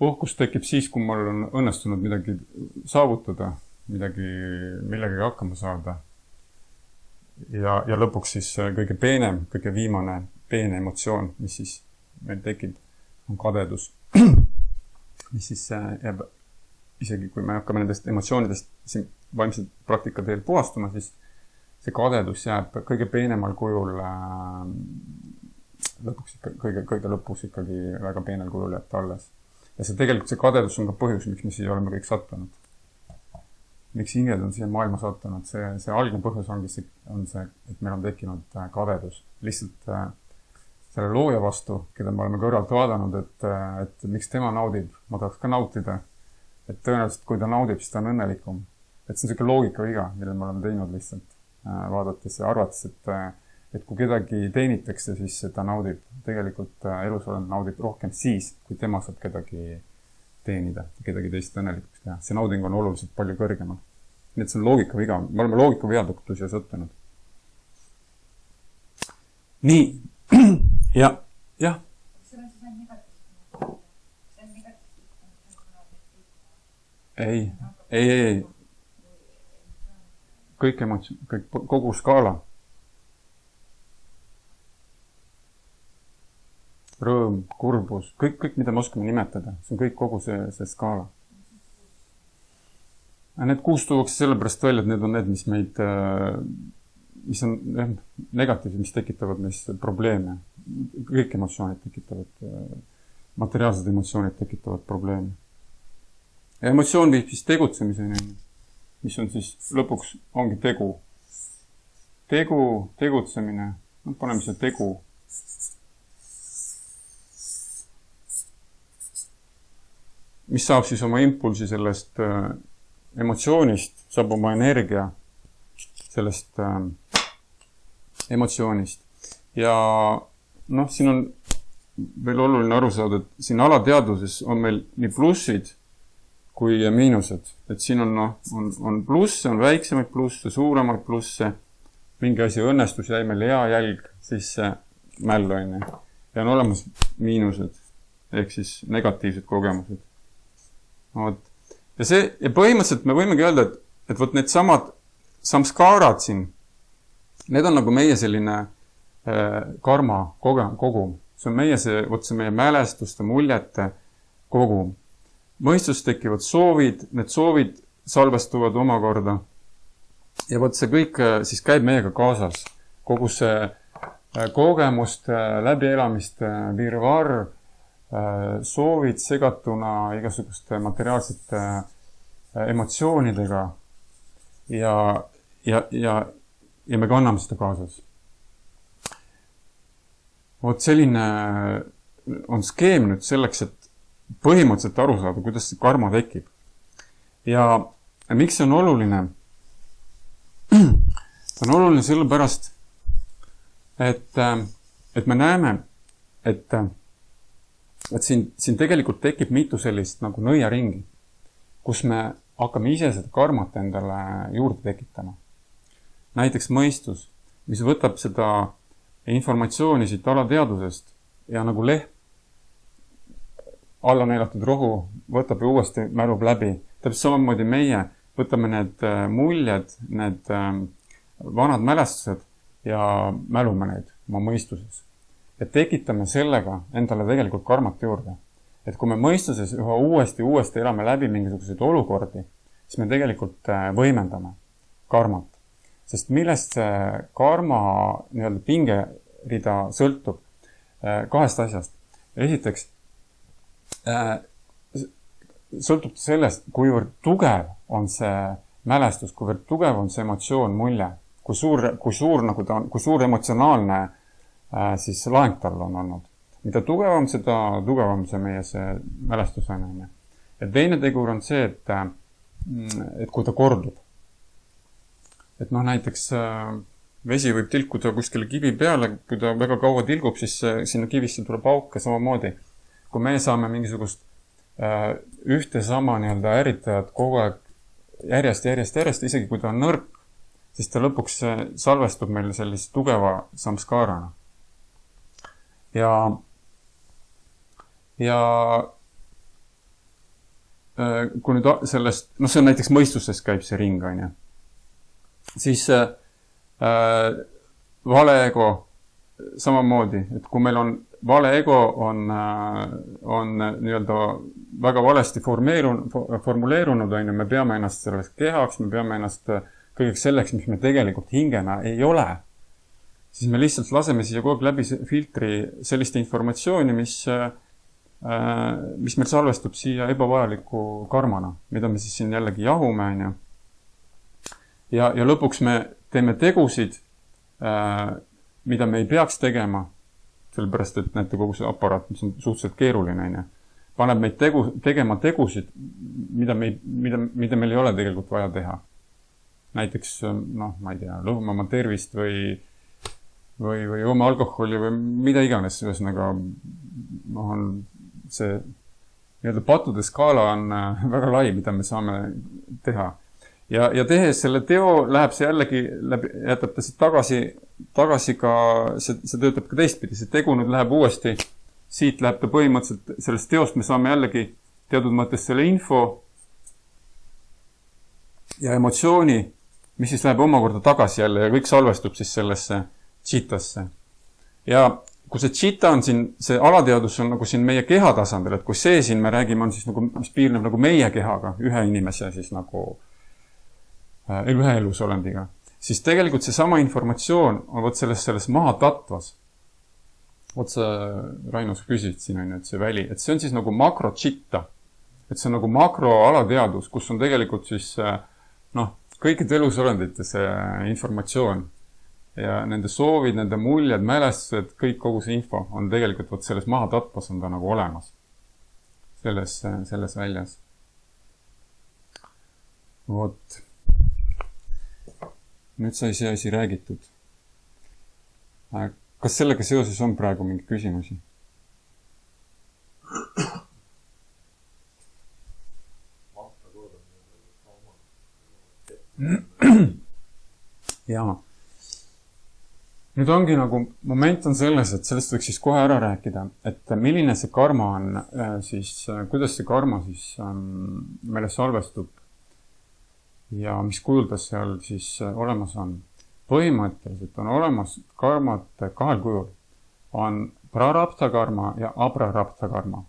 Uhkus tekib siis, kui mul on õnnestunud midagi saavutada, millegagi hakkama saada. Ja lõpuks siis kõige peenem, kõige viimane peene emotsioon, mis siis meil tekib, on kadedus. Mis siis jääb, isegi kui me hakkame nendest emotsioonidest siin vaimselt praktika teel puhastuma, siis see kadedus jääb kõige peenemal kujul kõige lõpus ikkagi väga peenel kujul jääb ta alles. Ja tegelikult see kadedus on ka põhjus, miks me siia oleme kõik sattunud. Miks hinged on siia maailma sattunud? See algne põhjus on see, et meil on tekkinud kadedus. Lihtsalt selle looja vastu, keda me oleme kõrvalt vaadanud, et miks tema naudib, ma tahaks ka nautida. Et tõenäoliselt, kui ta naudib, siis ta on õnnelikum. Et see on selline loogika viga, mille me oleme teinud lihtsalt vaadates ja arvates, et kui kedagi teenitakse, siis ta naudib. Tegelikult elus naudib rohkem siis, kui tema saab kedagi teenida, kedagi teist õnnelikuks teha. See nauding on oluliselt palju kõrgemal. Nii et see on loogika viga. Me oleme loogika vea tõttu siia sattunud. Nii. Ja. Ei. Kõik emotsioon, kogu skaala. Rõõm, kurbus, kõik, mida me oskame nimetada. See on kõik kogu see skaala. Need 6 tuuakse sellepärast välja, et need on need, mis on negatiivsed, mis tekitavad meis probleeme. Kõik emotsioonid tekitavad, materiaalsed emotsioonid tekitavad probleeme. Ja emotsioon viib siis tegutsemiseni, mis on siis lõpuks ongi tegu. Tegutsemine, paneme see tegu. Mis saab siis oma impulsi sellest emotsioonist, saab oma energia sellest emotsioonist. Ja siin on veel oluline aru saada, et siin alateadvuses on meil nii plussid kui miinused. Et siin on plusse, on väiksemaid plusse, suuremaid plusse. Mingi asi õnnestus jäi meil hea jälg, siis see mäll on. Ja on olemas miinused, ehk siis negatiivsed kogemused. Ja põhimõtteliselt me võimegi öelda, et võt need samad samskaarad siin, need on nagu meie selline karma kogum. See on meie mälestuste, muljete kogum. Mõistus tekivad soovid, need soovid salvestuvad omakorda. Ja see kõik siis käib meiega kaasas. Kogu see kogemuste, läbielamiste virvarr, soovid segatuna igasuguste materiaalsete emotsioonidega ja ja me kanname seda kaasas. Vot selline on skeem nüüd selleks, et põhimõtteliselt aru saada, kuidas see karma tekib. Ja miks see on oluline? See on oluline sellepärast, et me näeme, et siin tegelikult tekib mitu sellist nagu nõiaringi, kus me hakkame ise seda karmat endale juurde tekitama. Näiteks mõistus, mis võtab seda informatsiooni siit alateadusest ja nagu alla neelatud rohu võtab ja uuesti mälub läbi. Täpselt samamoodi meie võtame need muljed, need vanad mälestused ja mälume neid oma mõistuses. Ja tekitame sellega endale tegelikult karmat juurde. Et kui me mõistuses üha uuesti elame läbi mingisuguseid olukordi, siis me tegelikult võimendame karmat. Sest millest see karma nii-öelda pingerida sõltub? Kahest asjast. Esiteks, sõltub sellest, kuivõrd tugev on see mälestus, kuivõrd tugev on see emotsioon, mulje, kui suur emotsionaalne siis laeng tal on olnud. Mida tugevam, seda tugevam see meie see mälestus on. Ja teine tegur on see, et kui ta kordub. Et näiteks vesi võib tilkuda kuskile kivi peale, kui ta väga kaua tilgub, siis sinna kivisse tuleb auke samamoodi. Kui me saame mingisugust ühte sama nii-öelda äritajat kogu aeg järjest, isegi kui ta on nõrk, siis ta lõpuks salvestub meil sellist tugeva samskaarana. Ja kui nüüd sellest, see on näiteks mõistuses käib see ring, on ju. Siis vale ego samamoodi, et kui meil on vale ego on nii-öelda väga valesti formuleerunud, on ju, me peame ennast sellest kehaks, me peame ennast kõigeks selleks, mis me tegelikult hingena ei ole, siis me lihtsalt laseme siia kogu aeg läbi filtri sellist informatsiooni, mis meil salvestub siia ebavajaliku karmana, mida me siis siin jällegi jahume, on ju. Ja lõpuks me teeme tegusid, mida me ei peaks tegema, sellepärast, et näete kogu see aparaat, mis on suhteliselt keeruline, on ju, paneb meid tegema tegusid, mida meil ei ole tegelikult vaja teha. Näiteks, ma ei tea, lõhuma oma tervist või oma alkoholi või mida iganes, ühesõnaga on see nii-öelda pattude skaala on väga lai, mida me saame teha. Ja tehes selle teo läheb see jällegi, jätab ta siit tagasi ka, see töötab ka teistpidi, see tegu nüüd läheb uuesti, siit läheb ta põhimõtteliselt sellest teost, me saame jällegi teatud mõttes selle info ja emotsiooni, mis siis läheb omakorda tagasi jälle ja kõik salvestub siis sellesse tšitasse. Ja kui see tšita on siin, see alateadus on nagu siin meie keha tasandil, et kui see siin me räägime on siis nagu, mis piirneb nagu meie kehaga, ühe inimese siis nagu ühe elusolendiga, siis tegelikult see sama informatsioon on võt selles maha tatvas. Võt sa, Raino, sa küsid siin on, et see väli, et see on siis nagu makro-tšita. Et see on nagu makroalateadus, kus on tegelikult siis kõikide elusolendite see informatsioon ja nende soovid, nende muljed, mälestused, kõik kogu see info on tegelikult võt selles maha tatvas on ta nagu olemas. Selles väljas. Vot. Nüüd sai see asi räägitud. Kas sellega seoses on praegu mingi küsimusi? Jaa. Nüüd ongi nagu, moment on selles, et sellest võiks siis kohe ära rääkida, et milline see karma on, siis kuidas see karma siis meile salvestub ja mis kujuldas seal siis olemas on. Põhimõtteliselt on olemas karmat kahel kujul. On prarabdha karma ja abrarabdha karma.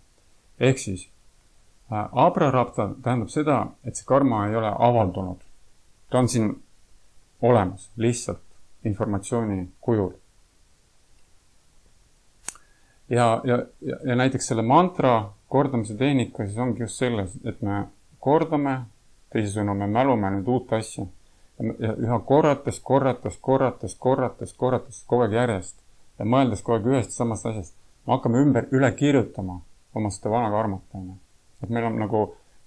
Ehk siis abrarabdha tähendab seda, et see karma ei ole avaldunud. Ta on siin olemas, lihtsalt informatsiooni kujul. Ja näiteks selle mantra kordamise tehnika siis ongi just selles, et me kordame, teisisõnu me mälume nüüd uut asja. ja üha korrates kogu aeg järjest ja mõeldes kogu aeg ühest samast asjast, me hakkame üle kirjutama oma seda vana karmat. Et meil on nagu,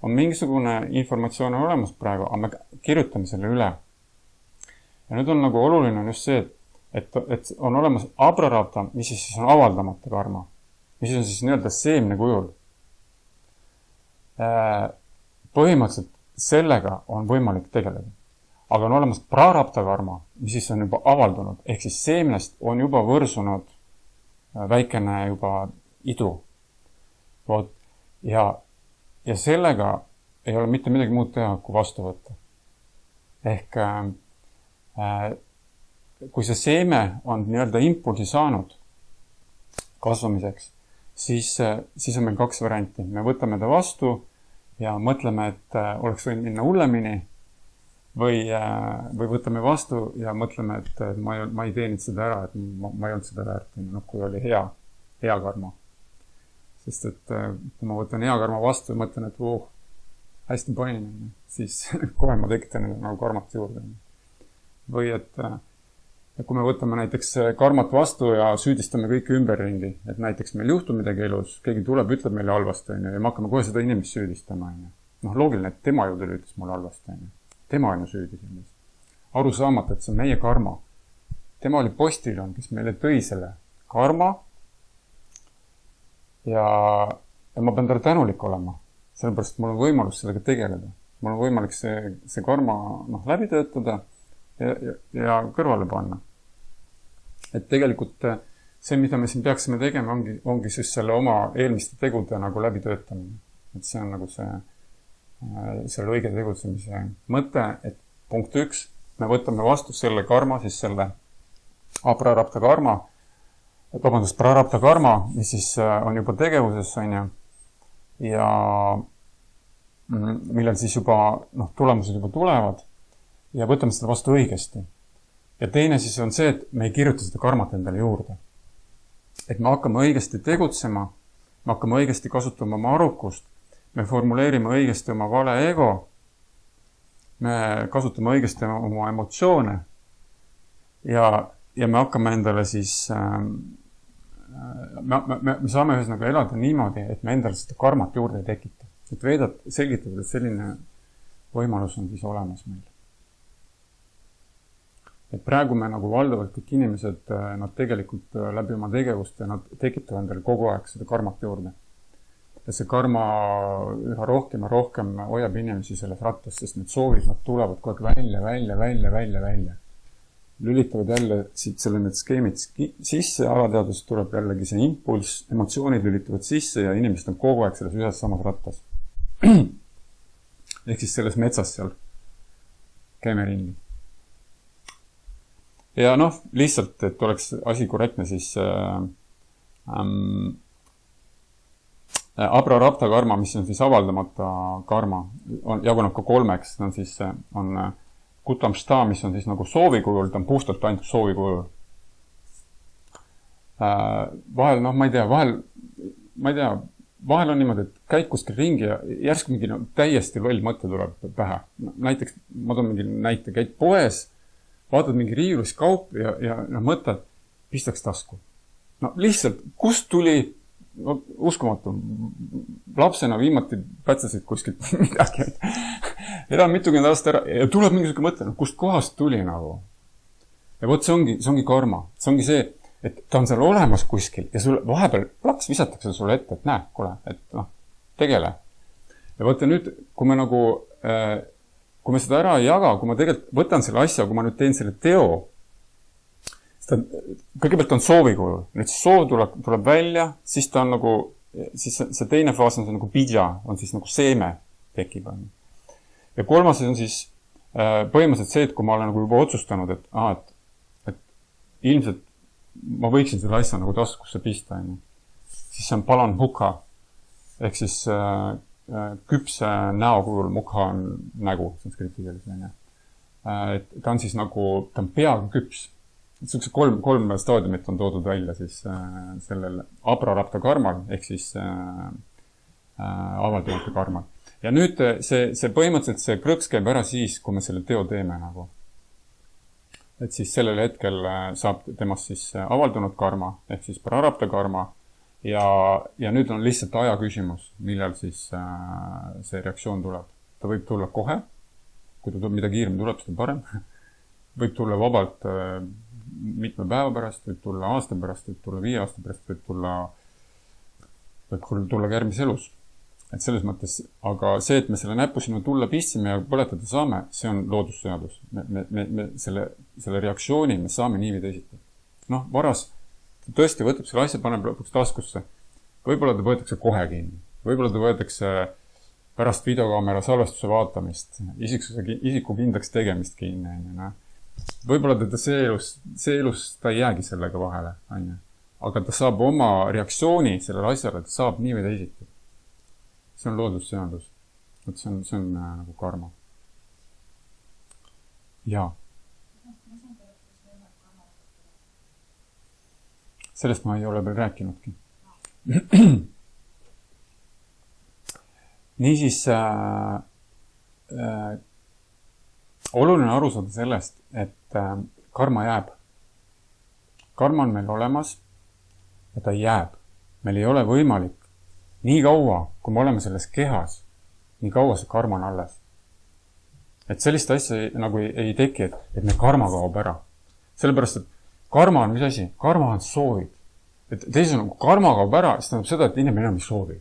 on mingisugune informatsioon olemas praegu, aga me kirjutame selle üle. Ja nüüd on nagu oluline on just see, et on olemas abrarabta, mis siis on avaldamata karma, mis on siis nii-öelda seemne kujul. Põhimõtteliselt sellega on võimalik tegeleda. Aga on olemas prarabta karma, mis siis on juba avaldunud, ehk siis seemnest on juba võrsunud väikene juba idu. Ja sellega ei ole mitte midagi muud teha, kui vastu võtta. Ehk kui see seeme on nii-öelda impulsi saanud kasvamiseks, siis on meil 2 varianti. Me võtame ta vastu ja mõtleme, et oleks võinud minna hullemini või võtame vastu ja mõtleme, et ma ei teeninud seda ära, et ma ei olnud seda väärt, kui oli hea karma. Sest et kui ma võtan hea karma vastu ja mõtlen, et hästi panin, siis kohe ma tekitan nagu karmat juurde. Või et kui me võtame näiteks karmat vastu ja süüdistame kõike ümberringi, et näiteks meil juhtub midagi elus, keegi tuleb, ütleb meile halvasti, ja me hakkame kohe seda inimest süüdistama. Loogiline, et tema ju tuli ütles mulle halvasti. Tema on ju süüdi selles. Aru saamata, et see on meie karma. Tema oli postiljon, kes meile tõi selle karma ja ma pean talle tänulik olema. Sellepärast mul on võimalus sellega tegeleda. Mul on võimalik see karma läbi töötada ja kõrvale panna. Et tegelikult see, mida me siin peaksime tegema, ongi siis selle oma eelmiste tegude nagu läbi töötamine. Et see on nagu selle õige tegutsemise mõte, et punkt 1, me võtame vastu selle karma, siis selle prarabta karma, mis siis on juba tegevuses, ja millel siis juba tulemused juba tulevad ja võtame seda vastu õigesti. Ja teine siis on see, et me ei kirjuta seda karmat endale juurde. Et me hakkame õigesti tegutsema, me hakkame õigesti kasutama oma arukust, me formuleerime õigesti oma vale ego, me kasutame õigesti oma emotsioone ja me hakkame endale siis, me saame ühesõnaga elada niimoodi, et me endale seda karmat juurde ei tekita. Et Veedad selgitavad, et selline võimalus on siis olemas meil. Et praegu me nagu valdavalt kõik inimesed, nad tegelikult läbi oma tegevuste, nad tekitavad endale kogu aeg seda karmat juurde. Ja see karma üha rohkem ja rohkem hoiab inimesi selles rattas, sest need soovid, nad tulevad kogu aeg välja. Lülitavad jälle siit selle need skeemid sisse, alateadvusest tuleb jällegi see impulss, emotsioonid lülitavad sisse ja inimesed on kogu aeg selles ühes samas rattas. Ehk siis selles metsas seal käime ringi. Ja lihtsalt, et oleks asi korrektne, siis abrarabta karma, mis on siis avaldamata karma, jaguneb ka 3. On siis on kutamšta, mis on siis nagu soovikujul, ta on puhtalt ainult soovikujul. Vahel, ma ei tea, vahel on niimoodi, et käid kuskil ringi ja järsku mingi täiesti loll mõte tuleb pähe. Näiteks, ma toon mingi näite, käid poes, vaatad mingi riiulis kaup ja mõtled, pistaks tasku. Lihtsalt, kust tuli, uskumatu, lapsena viimati pätsasid kuskilt midagi. Elan mitukümmend aastat ära ja tuleb mingisugune mõte, kust kohast tuli nagu. Ja võt, see ongi karma. See ongi see, et ta on seal olemas kuskil ja sul vahepeal plaks visatakse sulle ette, et näe, kuule, et tegele. Ja võtta nüüd, kui me seda ära ei jaga, kui ma tegelikult võtan selle asja, kui ma nüüd teen selle teo, kõigepealt on soovikujul. Nüüd see soov tuleb välja, siis ta on nagu, siis see teine faas on see nagu bija, on siis nagu seeme tekib. Ja 3. on siis põhimõtteliselt see, et kui ma olen nagu juba otsustanud, et ilmselt ma võiksin selle asja nagu taskusse pista, siis see on palan hukha, ehk siis küpse näokujul, mukha on nägu, sanskriiti keeles. Ta on siis nagu, ta on peaaegu küps. Sellise 3 staadiumit on toodud välja siis sellel abrarabta karmal, ehk siis avaldamata karmal. Ja nüüd see põhimõtteliselt see krõks käib ära siis, kui me selle teo teeme nagu. et siis sellel hetkel saab temast siis avaldunud karma, ehk siis prarabdha karma ja nüüd on lihtsalt aja küsimus, millal siis see reaktsioon tuleb. Ta võib tulla kohe, kui ta mida kiirem tuleb, seda parem. Võib tulla vabalt mitme päeva pärast, võib tulla aasta pärast, võib tulla 5 aasta pärast, võib tulla ka järgmises elus. Et selles mõttes, aga see, et me selle näppu sinna tulla pistsime ja põletada saame, see on loodusseadus. Me selle reaktsiooni me saame nii või teisiti. Noh, varas ta tõesti võtab selle asja, paneb lõpuks taskusse. Võib-olla ta võetakse kohe kinni. Võib-olla ta võetakse pärast videokaamera salvestuse vaatamist, isiku kindlaks tegemist kinni. Võib-olla ta see elus ta ei jäägi sellega vahele. Aga ta saab oma reaktsiooni sellele asjale, ta saab nii või teisiti. See on loodusseadus. See on nagu karma. Jaa. Sellest ma ei ole veel rääkinudki. Niisiis, oluline aru saada sellest, et karma jääb. Karma on meil olemas ja ta jääb. Meil ei ole võimalik nii kaua, kui me oleme selles kehas, nii kaua see karma on alles. Et sellist asja nagu ei teki, et me karma kaob ära. Sellepärast, et karma on mis asi? Karma on soovid. Et teiseks, kui karma kaob ära, siis tähendab seda, et inimene enam ei soovi.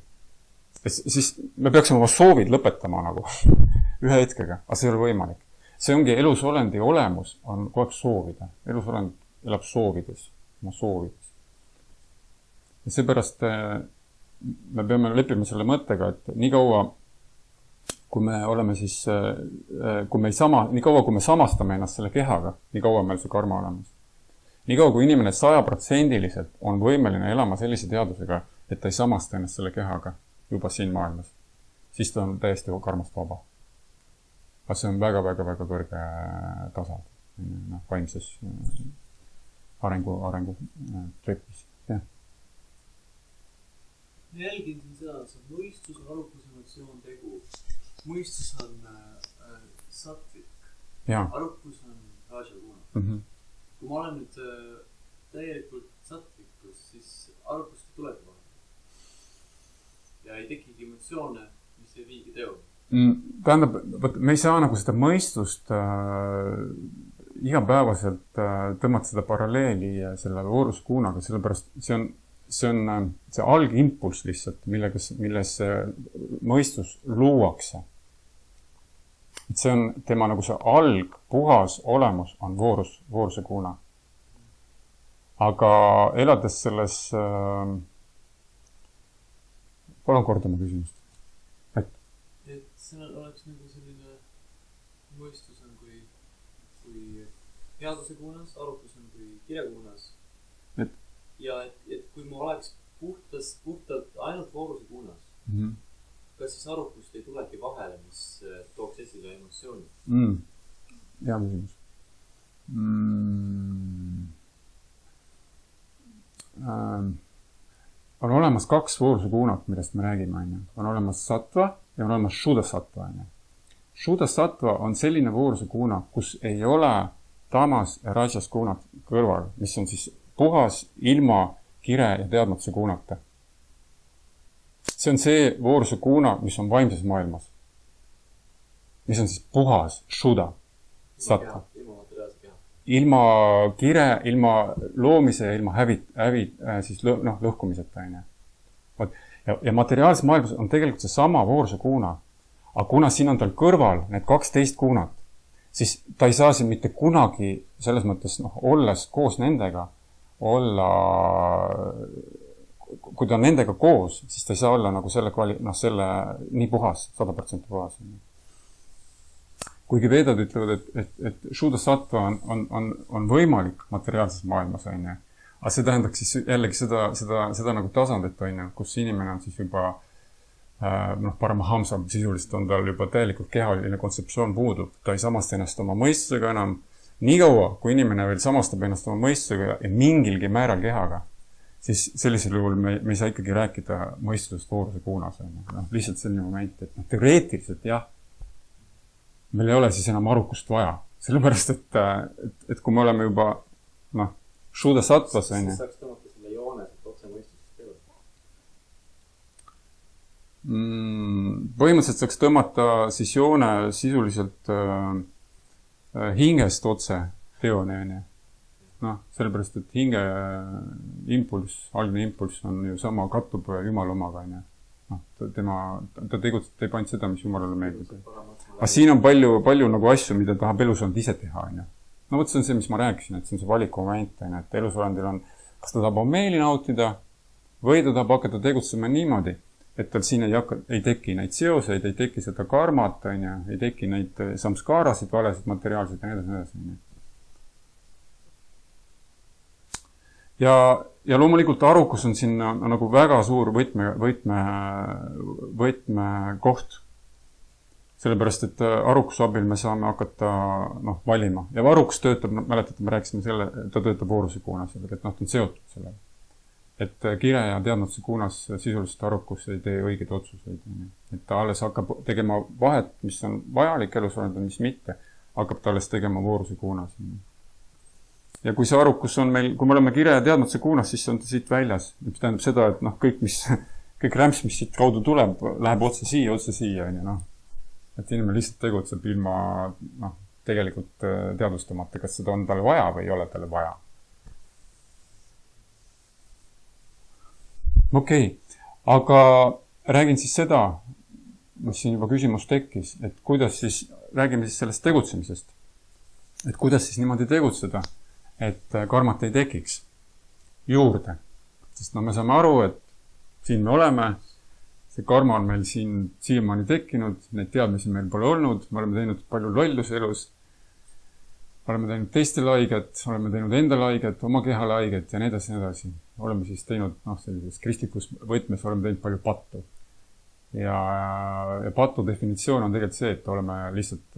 Siis me peaksime oma soovid lõpetama nagu ühe hetkega, aga see ei ole võimalik. See ongi elusolendi olemus, on kogu aeg soovida. Elusolend elab soovides, oma soovides. Ja seepärast me peame leppima selle mõttega, et nii kaua, kui me oleme siis, nii kaua, kui me samastame ennast selle kehaga, nii kaua meil see karma olemas. Nii kaua, kui inimene 100% on võimeline elama sellise teadusega, et ta ei samasta ennast selle kehaga juba siin maailmas, siis ta on täiesti karmast vaba. Aga see on väga kõrge tasa vaimses arengu trepis. Jälgin siin seda, et see on mõistus, arukus, emotsioon, tegu. Mõistus on sattvik. Arukus on rajaguna. Kui ma olen nüüd täielikult sattvikus, siis arukust ei tulegi vahel. Ja ei tekigi emotsioone, mis ei viigi teo. Tähendab, me ei saa nagu seda mõistust igapäevaselt tõmmata seda paralleeli selle vooruskuunaga, sellepärast see on see algimpulss lihtsalt, milles mõistus luuakse. Et see on tema nagu see puhas olemus on vooruse kuuna. Aga elades selles palun kordama küsimust. Et see oleks nagu selline mõistus on kui teaduse kuunas, arukus on kui kirjakuunas. Ja et kui ma oleks puhtalt ainult vooruse kuunas, kas siis arukust ei tulegi vahele, mis tooks esile emotsiooni? Hea küsimus. On olemas 2 vooruse kuunat, millest me räägime. On olemas sattva ja on olemas shuddha-sattva. Shuddha-sattva on selline vooruse kuuna, kus ei ole tamas ja rajas kuunat kõrval, mis on siis puhas ilma kire ja teadmatuse kuunata. See on see vooruse kuuna, mis on vaimses maailmas. Mis on siis puhas, shuddha, sattva. Ilma kire, ilma loomise ja ilma siis lõhkumiseta. Ja materiaalses maailmas on tegelikult see sama vooruse kuuna. Aga kuna siin on tal kõrval need 12 kuunat, siis ta ei saa siin mitte kunagi selles mõttes olles koos nendega kui ta on nendega koos, siis ta ei saa olla nagu selle nii puhas, 100% puhas. Kuigi veedad ütlevad, et shuddha-sattva on võimalik materiaalses maailmas, aga see tähendaks siis jällegi seda nagu tasandit, kus inimene on siis juba paramahamsa, sisuliselt on tal juba täielikult kehaline kontseptsioon puudub, ta ei samasta ennast oma mõistusega enam. Nii kaua, kui inimene veel samastab ennast oma mõistusega ja mingilgi määral kehaga, siis sellisel juhul me ei saa ikkagi rääkida mõistusest vooruse kuunas. Lihtsalt selline moment, et teoreetiliselt jah, meil ei ole siis enam arukust vaja, Sellepärast, et kui me oleme juba, šuda sattvas, on ju. Saaks tõmmata selle joone, et otse mõistusest teevad? Põhimõtteliselt saaks tõmmata siis joone sisuliselt hingest otse teoni, on ju. Sellepärast, et hinge impulss, algne impulss on ju sama, kattub Jumala omaga, on ju. Ta tegutseb, ta ei pannud seda, mis Jumalale meeldib. Aga siin on palju nagu asju, mida tahab elusolend ise teha, on ju. Võt see on see, mis ma rääkisin, et see on see valikumoment, on ju, et elusolendil on, kas ta tahab meeli nautida või ta tahab hakata tegutsema niimoodi, et tal siin ei teki neid seoseid, ei teki seda karmat, on ju, ei teki neid samskaarasid, valesid, materiaalseid ja nii edasi, on ju. Ja loomulikult arukus on siin nagu väga suur võtmekoht. Sellepärast, et arukuse abil me saame hakata valima. Ja arukus töötab, mäletate, me rääkisime selle, ta töötab vooruse kuunas, et ta on seotud sellega. Et kire ja teadmatuse kuunas sisuliselt arukus ei tee õigeid otsuseid. Et ta alles hakkab tegema vahet, mis on vajalik elusolend ja mis mitte, hakkab ta alles tegema vooruse kuunas. Ja kui see arukus on meil, kui me oleme kire ja teadmatuse kuunas, siis on ta siit väljas. Mis tähendab seda, et kõik rämps, mis siit kaudu tuleb, läheb otse siia, on ju, Et inimene lihtsalt tegutseb ilma tegelikult teadvustamata, kas seda on talle vaja või ei ole talle vaja. Okei, aga räägin siis seda, mis siin juba küsimus tekkis, et kuidas siis, räägime siis sellest tegutsemisest. Et kuidas siis niimoodi tegutseda, et karmat ei tekiks juurde. Sest me saame aru, et siin me oleme, see karma on meil siin siiamaani tekkinud, neid teadmisi meil pole olnud, me oleme teinud palju lolluse elus, oleme teinud teistele haiget, oleme teinud endale haiget, oma kehale haiget ja nii edasi. Oleme siis teinud, sellises kristlikus võtmes oleme teinud palju pattu. Ja pattu definitsioon on tegelikult see, et oleme lihtsalt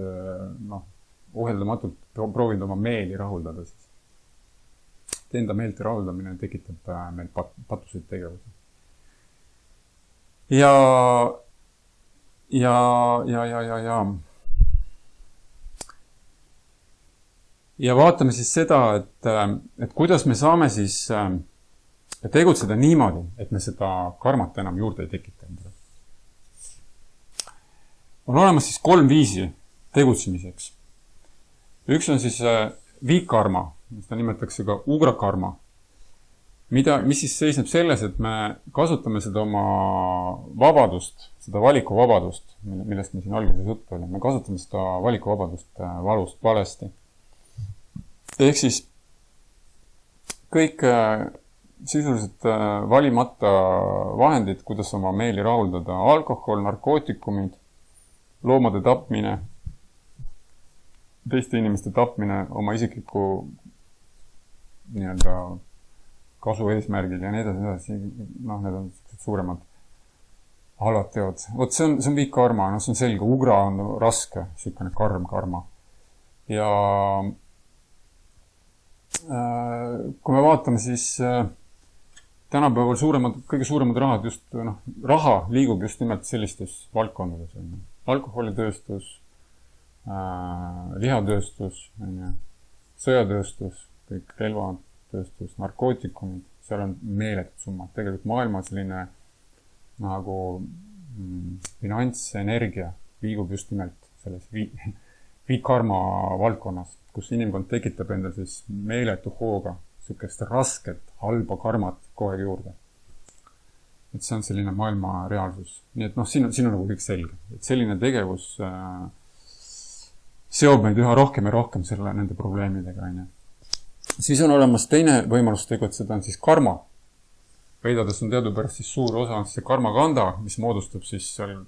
ohjeldamatult proovinud oma meeli rahuldada. Enda meelte rahuldamine tekitab meil patuseid tegevusi. Ja vaatame siis seda, et kuidas me saame siis tegutseda niimoodi, et me seda karmat enam juurde ei tekita endale. On olemas siis 3 viisi tegutsemiseks. Üks on siis viikarma, mis ta nimetatakse ka ugrakarma. Mis siis seisneb selles, et me kasutame seda oma vabadust, seda valikuvabadust, millest me siin alguses juttu oli. Me kasutame seda valikuvabadust valesti. Ehk siis kõik sisuliselt valimata vahendid, kuidas oma meeli rahuldada, alkohol, narkootikumid, loomade tapmine, teiste inimeste tapmine, oma isikliku kasu eesmärgil ja nii edasi. Need on suuremad halvad teod. Vot see on viikarma, see on selge. Ugra on raske, selline karm karma. Ja kui me vaatame, siis tänapäeval kõige suuremad rahad raha liigub just nimelt sellistes valdkondades. Alkoholitööstus, lihatööstus, sõjatööstus, kõik relvatööstus, narkootikumid, seal on meeletud summad. Tegelikult maailma selline nagu finantsenergia liigub just nimelt selles viikarma valdkonnas, kus inimkond tekitab endal siis meeletu hooga sükest rasket, halba karmat kohe juurde. Et see on selline maailma reaalsus. Nii et siin on nagu kõik selge. Et selline tegevus seob meid üha rohkem ja rohkem nende probleemidega. Siis on olemas teine võimalus tegutseda, on siis karma. Veidades on teadupärast siis suur osa on see karmakanda, mis moodustab siis seal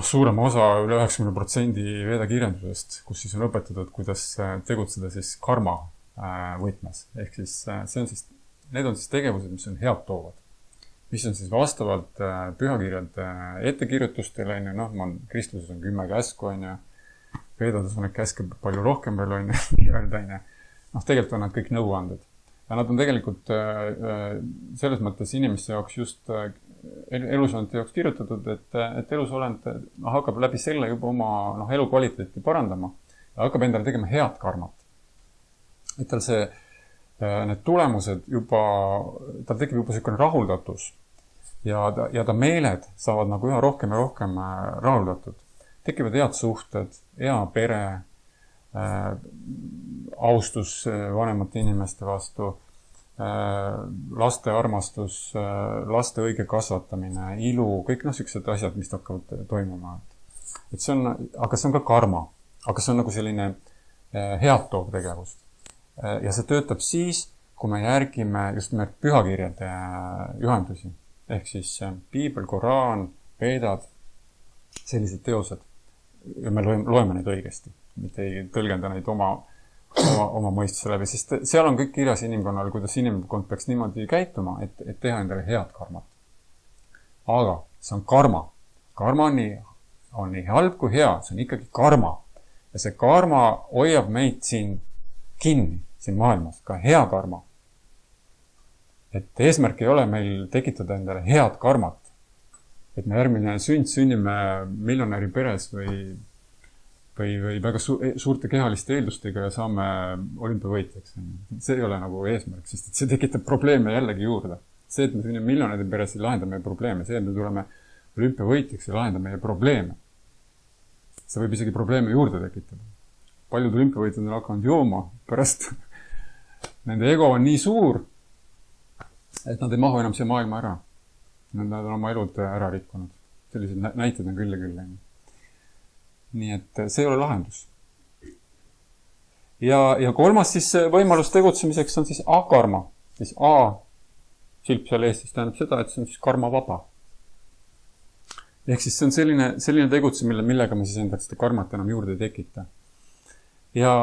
suurema osa üle 90% veedakirjandusest, kus siis on õpetatud, kuidas tegutseda siis karma võtmes. Ehk siis need on siis tegevused, mis on head toovad. Mis on siis vastavalt pühakirjade ettekirjutustele, Kristuses on 10 käsku, veedades on need käske palju rohkem veel, tegelikult on nad kõik nõuanded. Ja nad on tegelikult selles mõttes inimeste jaoks just elusolendite jaoks kirjutatud, et elusolend hakkab läbi selle juba oma elukvaliteeti parandama. hakkab endale tegema head karmat. Et tal see, need tulemused juba, tal tekib juba selline rahuldatus ja ta meeled saavad nagu üha rohkem ja rohkem rahuldatud. Tekivad head suhted, hea pere, austus vanemate inimeste vastu, laste armastus, laste õige kasvatamine, ilu, kõik sellised asjad, mis hakkavad toimuma. Et see on, aga see on ka karma. Aga see on nagu selline head toov tegevus. Ja see töötab siis, kui me järgime just nimelt pühakirjade juhendusi. Ehk siis piibel, koraan, veedad, sellised teosed. Ja me loeme neid õigesti. Mitte ei tõlgenda neid oma mõistuse läbi, sest seal on kõik kirjas inimkonnal, kuidas inimkond peaks niimoodi käituma, et teha endale head karmat. Aga see on karma. Karma on nii halb kui hea, see on ikkagi karma. Ja see karma hoiab meid siin kinni, siin maailmas, ka hea karma. Et eesmärk ei ole meil tekitada endale head karmat. Et me järgmine sünnime miljonäri peres või väga suurte kehaliste eeldustega ja saame olümpiavõitjaks. See ei ole nagu eesmärk, sest see tekitab probleeme jällegi juurde. See, et me sünnime miljonäri peres, ei lahenda meie probleeme. See, et me tuleme olümpiavõitjaks, ei lahenda meie probleeme. See võib isegi probleeme juurde tekitada. Paljud olümpiavõitjad on hakanud jooma, pärast nende ego on nii suur, et nad ei mahu enam see maailma ära. Nad on oma elud ära rikkunud. Sellised näited on küll ja küll. Nii et see ei ole lahendus. Ja kolmas siis võimalus tegutsemiseks on siis A-karma. Siis A, silp seal Eestis tähendab seda, et see on siis karma vaba. Ehk siis see on selline tegutsemine, millega me siis endaks seda karmat enam juurde ei tekita. Ja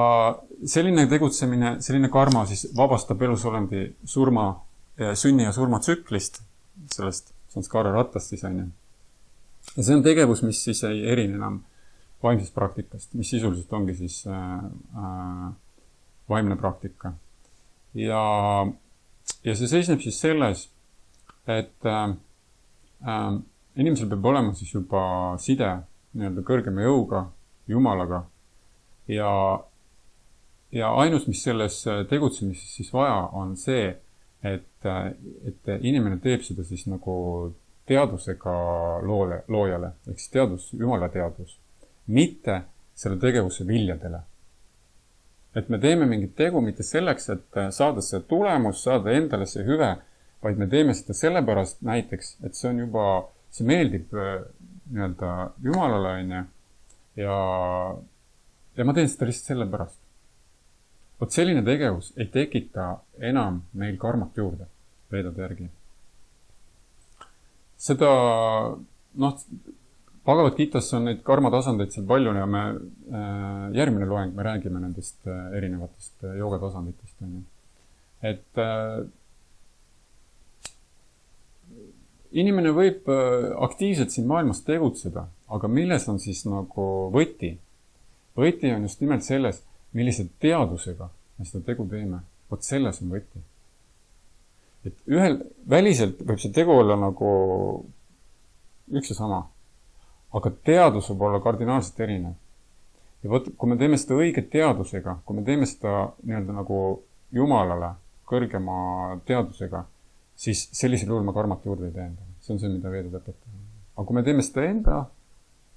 selline tegutsemine, selline karma siis vabastab elusolendi sünni ja surma tsüklist, sellest sanskara rattast siis on. Ja see on tegevus, mis siis ei erine enam vaimsest praktikast, mis sisuliselt ongi siis vaimne praktika. Ja see seisneb siis selles, et inimesel peab olema siis juba side nii-öelda kõrgema jõuga, Jumalaga. Ja ainus, mis selles tegutsemises siis vaja, on see, et inimene teeb seda siis nagu teadusega loojale, ehk siis teadus, Jumala teadus, mitte selle tegevuse viljadele. Et me teeme mingit tegu mitte selleks, et saada see tulemus, saada endale see hüve, vaid me teeme seda sellepärast näiteks, et see on juba, see meeldib nii-öelda Jumalale ja ma teen seda lihtsalt sellepärast. Vot selline tegevus ei tekita enam meil karmat juurde, veedade järgi. Seda, Bhagavad Gitas on neid karmatasandeid seal palju ja me järgmine loeng me räägime nendest erinevatest joogatasanditest. Et inimene võib aktiivselt siin maailmas tegutseda, aga milles on siis nagu võti? Võti on just nimelt selles, millise teadusega me seda tegu teeme. Vot selles on võti. Et väliselt võib see tegu olla nagu üks ja sama. Aga teadus võib olla kardinaalselt erinev. Ja vot, kui me teeme seda õige teadusega, kui me teeme seda nii-öelda nagu Jumalale kõrgema teadusega, siis sellisel juhul me karmat juurde ei tee endale. See on see, mida veedad õpetab. Aga kui me teeme seda enda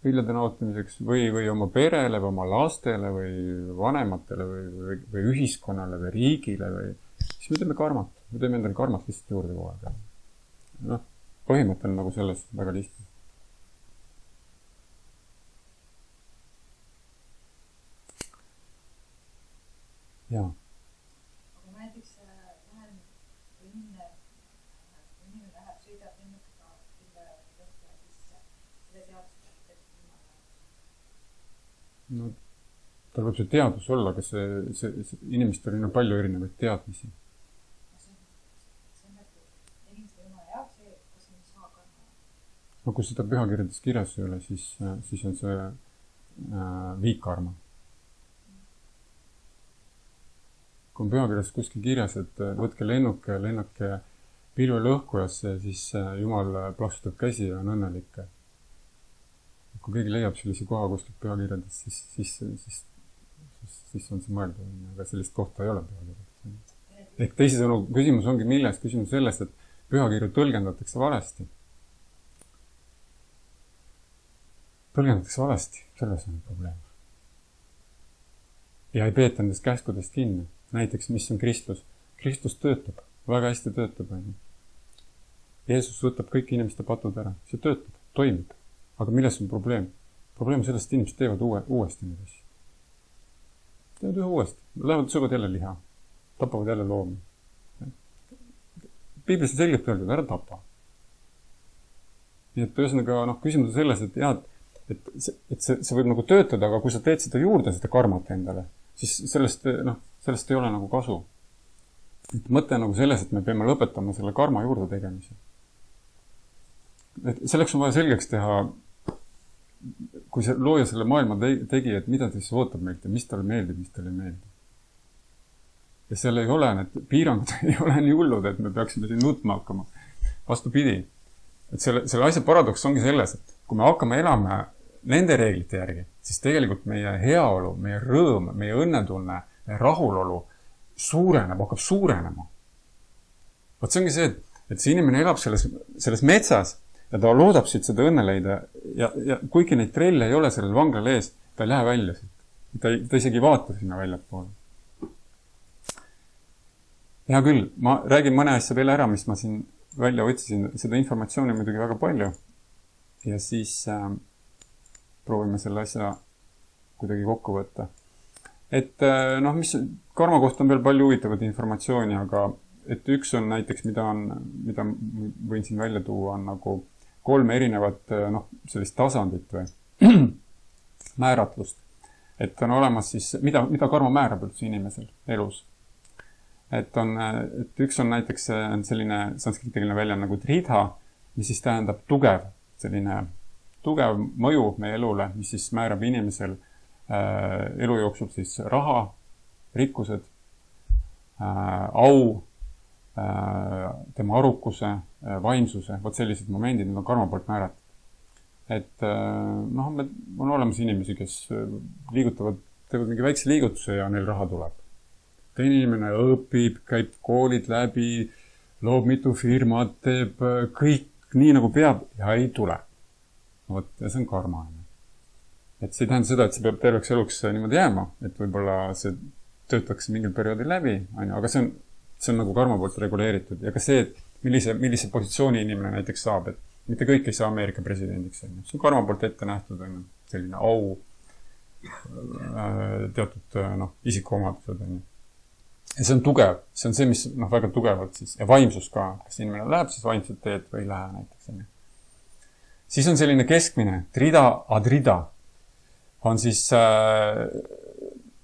viljade nautimiseks või oma perele või oma lastele või vanematele või ühiskonnale või riigile, siis me teeme karmat. Me teeme endale karmat lihtsalt juurde kogu aeg. Põhimõte on nagu selles väga lihtne. Jaa. Aga näiteks inimene läheb, sõidab lennukiga üle lõhke, siis selle teadusega teeb No, tal võib see teadus olla, aga see inimestel on palju erinevaid teadmisi. See on nagu inimeste jumala jaoks, kas on saakarma? No kui seda pühakirjades kirjas ei ole, siis on see viikarma. Kui on pühakirjas kuskil kirjas, et võtke lennuke pilvelõhkujasse, siis Jumal plaksutab käsi ja on õnnelik. Kui keegi leiab sellise koha kuskilt pühakirjades, siis siis on see mõeldav, aga sellist kohta ei ole pühakirjades. Ehk teisisõnu, küsimus ongi milles? Küsimus selles, et pühakirju tõlgendatakse valesti. Tõlgendatakse valesti, selles on probleem. Ja ei peeta nendest käskudest kinni. Näiteks, mis on Kristus? Kristus töötab, väga hästi töötab. Jeesus võtab kõik inimeste patud ära. See töötab, toimib. Aga milles on probleem? Probleem on sellest, et inimesed teevad uuesti neid asju. Teevad ühe uuesti. Lähevad söövad jälle liha. Tapavad jälle loomi. Piiblis on selgelt öeldud, ära tapa. Nii et ühesõnaga, küsimus on selles, et see võib nagu töötada, aga kui sa teed seda juurde, seda karmat endale, siis sellest ei ole nagu kasu. Et mõte on nagu selles, et me peame lõpetama selle karma juurde tegemise. Et selleks on vaja selgeks teha, kui see looja selle maailma tegi, et mida ta siis ootab meilt ja mis talle meeldib, mis talle ei meeldi. Ja seal ei ole, need piirangud ei ole nii hullud, et me peaksime siin nutma hakkama. Vastupidi. Et selle asja paradoks ongi selles, et kui me hakkame elama nende reeglite järgi, siis tegelikult meie heaolu, meie rõõm, meie õnnetunne, meie rahulolu hakkab suurenema. Vot see ongi see, et see inimene elab selles metsas ja ta loodab siit seda õnne leida ja kuigi neid trelle ei ole sellel vanglal ees, ta ei lähe välja siit. Ta isegi ei vaata sinna välja poole. Hea küll, ma räägin mõne asja veel ära, mis ma siin välja otsisin. Seda informatsiooni muidugi väga palju. Ja siis proovime selle asja kuidagi kokku võtta. Et mis karma kohta on veel palju huvitavat informatsiooni, aga et üks on näiteks, mida võin siin välja tuua, on nagu 3 erinevat sellist tasandit või määratlust. Et on olemas siis, mida karma määrab üldse inimesel elus. Et üks on näiteks selline sanskritiline välja nagu dridha, mis siis tähendab tugev mõju meie elule, mis siis määrab inimesel elu jooksul siis raha, rikkused, au, tema arukuse, vaimsuse, vot sellised momendid, need on karma poolt määratud. Et on olemas inimesi, kes teevad mingi väikse liigutuse ja neil raha tuleb. Teine inimene õpib, käib koolid läbi, loob mitu firmat, teeb kõik nii nagu peab ja ei tule. Vot, ja see on karma. Et see ei tähenda seda, et see peab terveks eluks niimoodi jääma, et võib-olla see töötakse mingil perioodil läbi, aga see on nagu karma poolt reguleeritud. Ja ka see, et millise positsiooni inimene näiteks saab, et mitte kõik ei saa Ameerika presidendiks. See on karma poolt ette nähtud, selline au, teatud isikuomadused. Ja see on tugev, see on see, mis väga tugevalt siis, ja vaimsus ka, kas inimene läheb siis vaimselt teed või ei lähe näiteks. Siis on selline keskmine, trida, adrida, on siis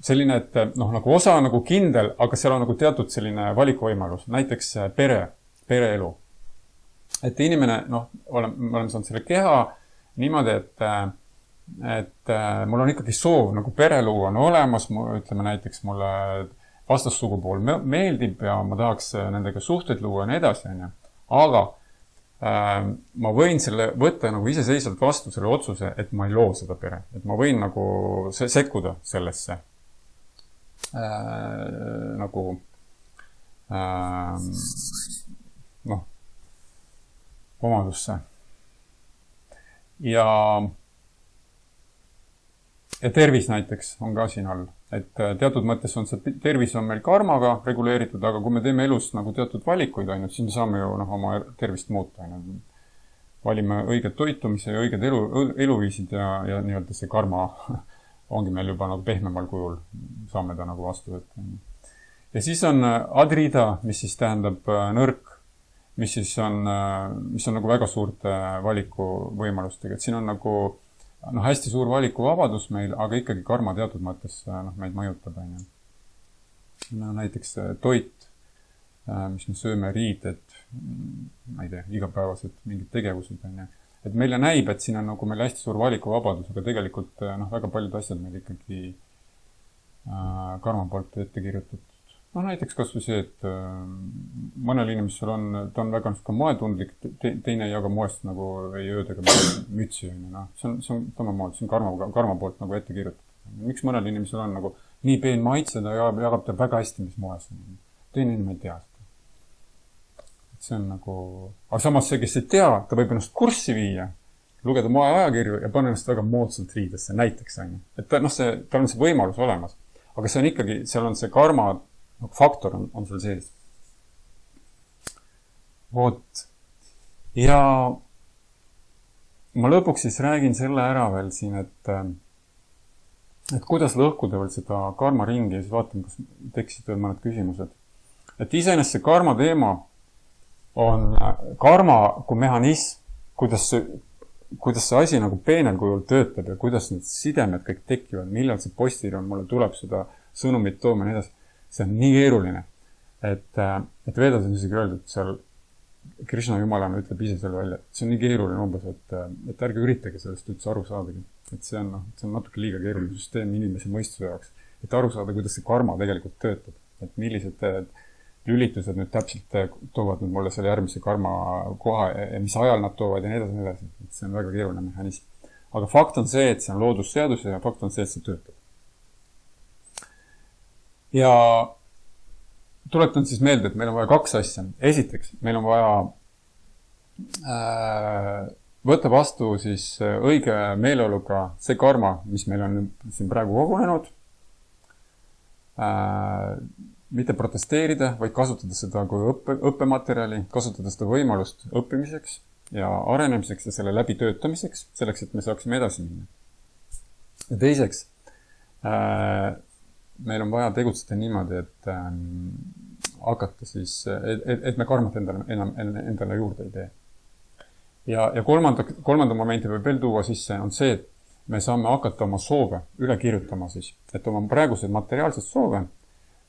selline, et nagu osa nagu kindel, aga seal on nagu teatud selline valikuvõimalus, näiteks pereelu. Et inimene, me oleme saanud selle keha niimoodi, et mul on ikkagi soov, nagu pereluu on olemas, ütleme näiteks mulle vastassugupool meeldib ja ma tahaks nendega suhteid luua ja nii edasi. Aga ma võin selle võtta nagu iseseisvalt vastu selle otsuse, et ma ei loo seda pere. Et ma võin nagu sekkuda sellesse omadusse. Ja tervis näiteks on ka siin all. Et teatud mõttes on see tervis on meil karmaga reguleeritud, aga kui me teeme elus nagu teatud valikuid ainult, siis me saame ju oma tervist muuta. Valime õiged toitumise ja õiged eluviisid ja nii-öelda see karma ongi meil juba nagu pehmemal kujul. Saame ta nagu vastu võtta. Ja siis on adrida, mis siis tähendab nõrk, mis on nagu väga suurte valikuvõimalustega. Et siin on nagu hästi suur valikuvabadus meil, aga ikkagi karma teatud mõttes meid mõjutab. Näiteks toit, mis me sööme, riided, ma ei tea, igapäevased mingid tegevused. Et meile näib, et siin on nagu meil hästi suur valikuvabadus, aga tegelikult väga paljud asjad meil ikkagi karma poolt ette kirjutatud. Näiteks kas või see, et mõnel inimesel ta on väga moetundlik, teine ei jaga moest nagu ei öödega mütsi. See on samamoodi, see on karma poolt nagu ette kirjutatud. Miks mõnel inimesel on nagu nii peen maitse, ta jagab ta väga hästi, mis moes on. Teine inimene ei tea seda. Et see on nagu... Aga samas see, kes ei tea, ta võib ennast kurssi viia, lugeda moe ajakirju ja panna ennast väga moodsalt riidesse, näiteks on. Et ta, tal on see võimalus olemas. Aga see on ikkagi, seal on see karma faktor on seal sees. Vot. Ja ma lõpuks siis räägin selle ära veel siin, et kuidas lõhkuda veel seda karmaringi ja siis vaatame, kas teksid veel mõned küsimused. Et iseenesest see karma teema on karma kui mehhanism, kuidas see asi nagu peenel kujul töötab ja kuidas need sidemed kõik tekivad, millal see postiljon mulle tuleb seda sõnumit tooma ja nii edasi. See on nii keeruline, et Vedas on isegi öeldud, et seal Krishna jumalana ütleb ise selle välja, et see on nii keeruline umbes, et ärge üritage sellest üldse aru saadagi. Et see on natuke liiga keeruline süsteem inimese mõistuse jaoks, et aru saada, kuidas see karma tegelikult töötab. Et millised lülitused nüüd täpselt toovad nüüd mulle selle järgmise karma koha ja mis ajal nad toovad ja nii edasi. Et see on väga keeruline mehhanism. Aga fakt on see, et see on loodusseadus ja fakt on see, et see töötab. Ja tuletan siis meelde, et meil on vaja 2 asja. Esiteks, meil on vaja võtta vastu siis õige meeleoluga see karma, mis meil on siin praegu kogunenud. Mitte protesteerida, vaid kasutada seda kui õppematerjali, kasutada seda võimalust õppimiseks ja arenemiseks ja selle läbi töötamiseks, selleks, et me saaksime edasi minna. Ja teiseks, meil on vaja tegutseda niimoodi, et hakata siis, et me karmat endale juurde ei tee. Ja kolmanda momenti võib veel tuua sisse on see, et me saame hakata oma soove üle kirjutama siis, et oma praegused materiaalsed soove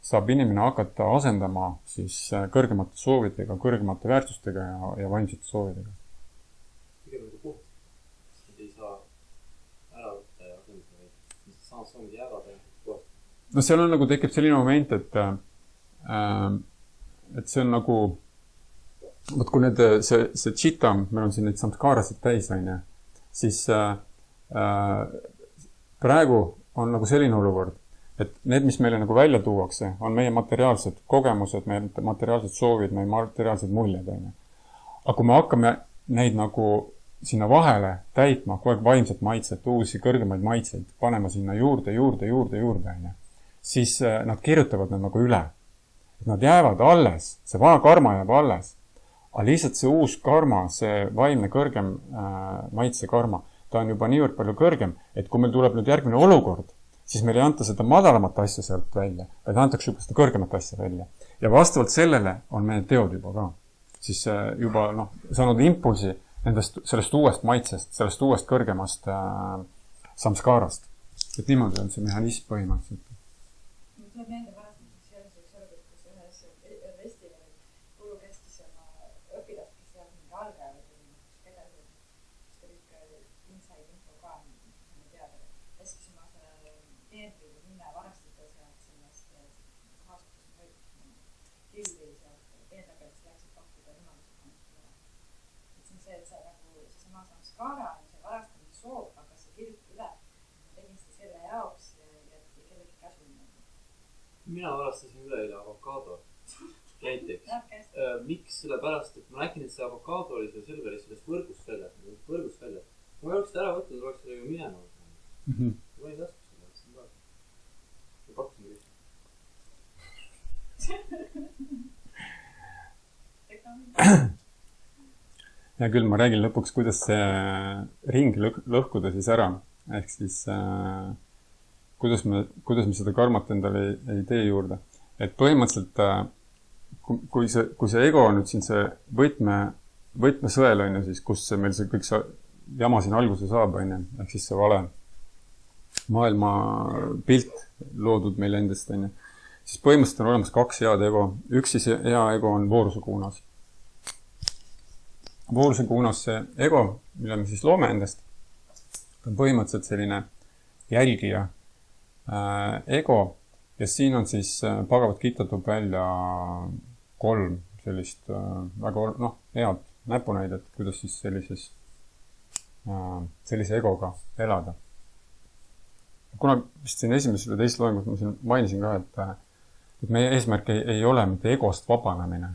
saab inimene hakata asendama siis kõrgemate soovidega, kõrgemate väärtustega ja vaimsete soovidega. Kõige nagu puht, et ei saa ära võtta ja asendada, mis saanud soovid jäävad ja puht. No seal on nagu tekib selline moment, et see on nagu, võt kui need, see chitta, meil on siin neid samskarasid täis, siis praegu on nagu selline olukord, et need, mis meile nagu välja tuuakse, on meie materiaalsed kogemused, meie materiaalsed soovid, meie materiaalsed muljed. Aga kui me hakkame neid nagu sinna vahele täitma, kogu aeg vaimset maitset, uusi kõrgemaid maitseid, panema sinna juurde, siis nad kirjutavad nad nagu üle. Et nad jäävad alles, see vana karma jääb alles. Aga lihtsalt see uus karma, see vaimne kõrgem maitse karma, ta on juba niivõrd palju kõrgem, et kui meil tuleb nüüd järgmine olukord, siis meil ei anta seda madalamat asja sealt välja, vaid antakse juba seda kõrgemat asja välja. Ja vastavalt sellele on meie teod juba ka. Siis juba saanud impulsi sellest uuest maitsest, sellest uuest kõrgemast samskarast. Et niimoodi on see mehhanism põhimõtteliselt. Mul tuleb meelde varastuseks selliseks olukord, kus ühes festivali Guru kestis oma õpilast, kes teab mingi algaja või kedagi, kes oli inside info ka teada. Käskis oma kliendil minna varastada sealt sellest kaasutus killi sealt teendaga, mis läksid pakkuda jumalusega. Et see on see, et see nagu seesama samskara on see varastamise soov, aga see kirjutab üle. Ma tegin seda selle jaoks ja kellegi käsul. Mina varastasin üleile avokado näiteks. Miks? Sellepärast, et ma nägin, et see avokado oli seal Selveris sellest võrgust väljas. Ma ei oleks ära võtnud, oleks selle ju minema. Ma ei tasku seda, see on taas. Ja pakkusin kõik. Ja küll ma räägin lõpuks, kuidas see ring lõhkuda siis ära. Ehk siis kuidas me seda karmat endale ei tee juurde. Et põhimõtteliselt, kui see ego on nüüd siin see võtmesõel on ju siis, kus meil see kõik jama siin alguse saab, ehk siis see vale maailma pilt loodud meil endast, siis põhimõtteliselt on olemas 2 head ego. Üks siis hea ego on voorusukuunas. Voorusukuunas see ego, mille me siis loome endast, on põhimõtteliselt selline jälgija ego ja siin on siis Bhagavad Gita toob välja 3 sellist väga head näpunäidet, kuidas siis sellise egoga elada. kuna vist siin esimeses või teises loengus ma siin mainisin ka, et meie eesmärk ei ole mitte egost vabanemine,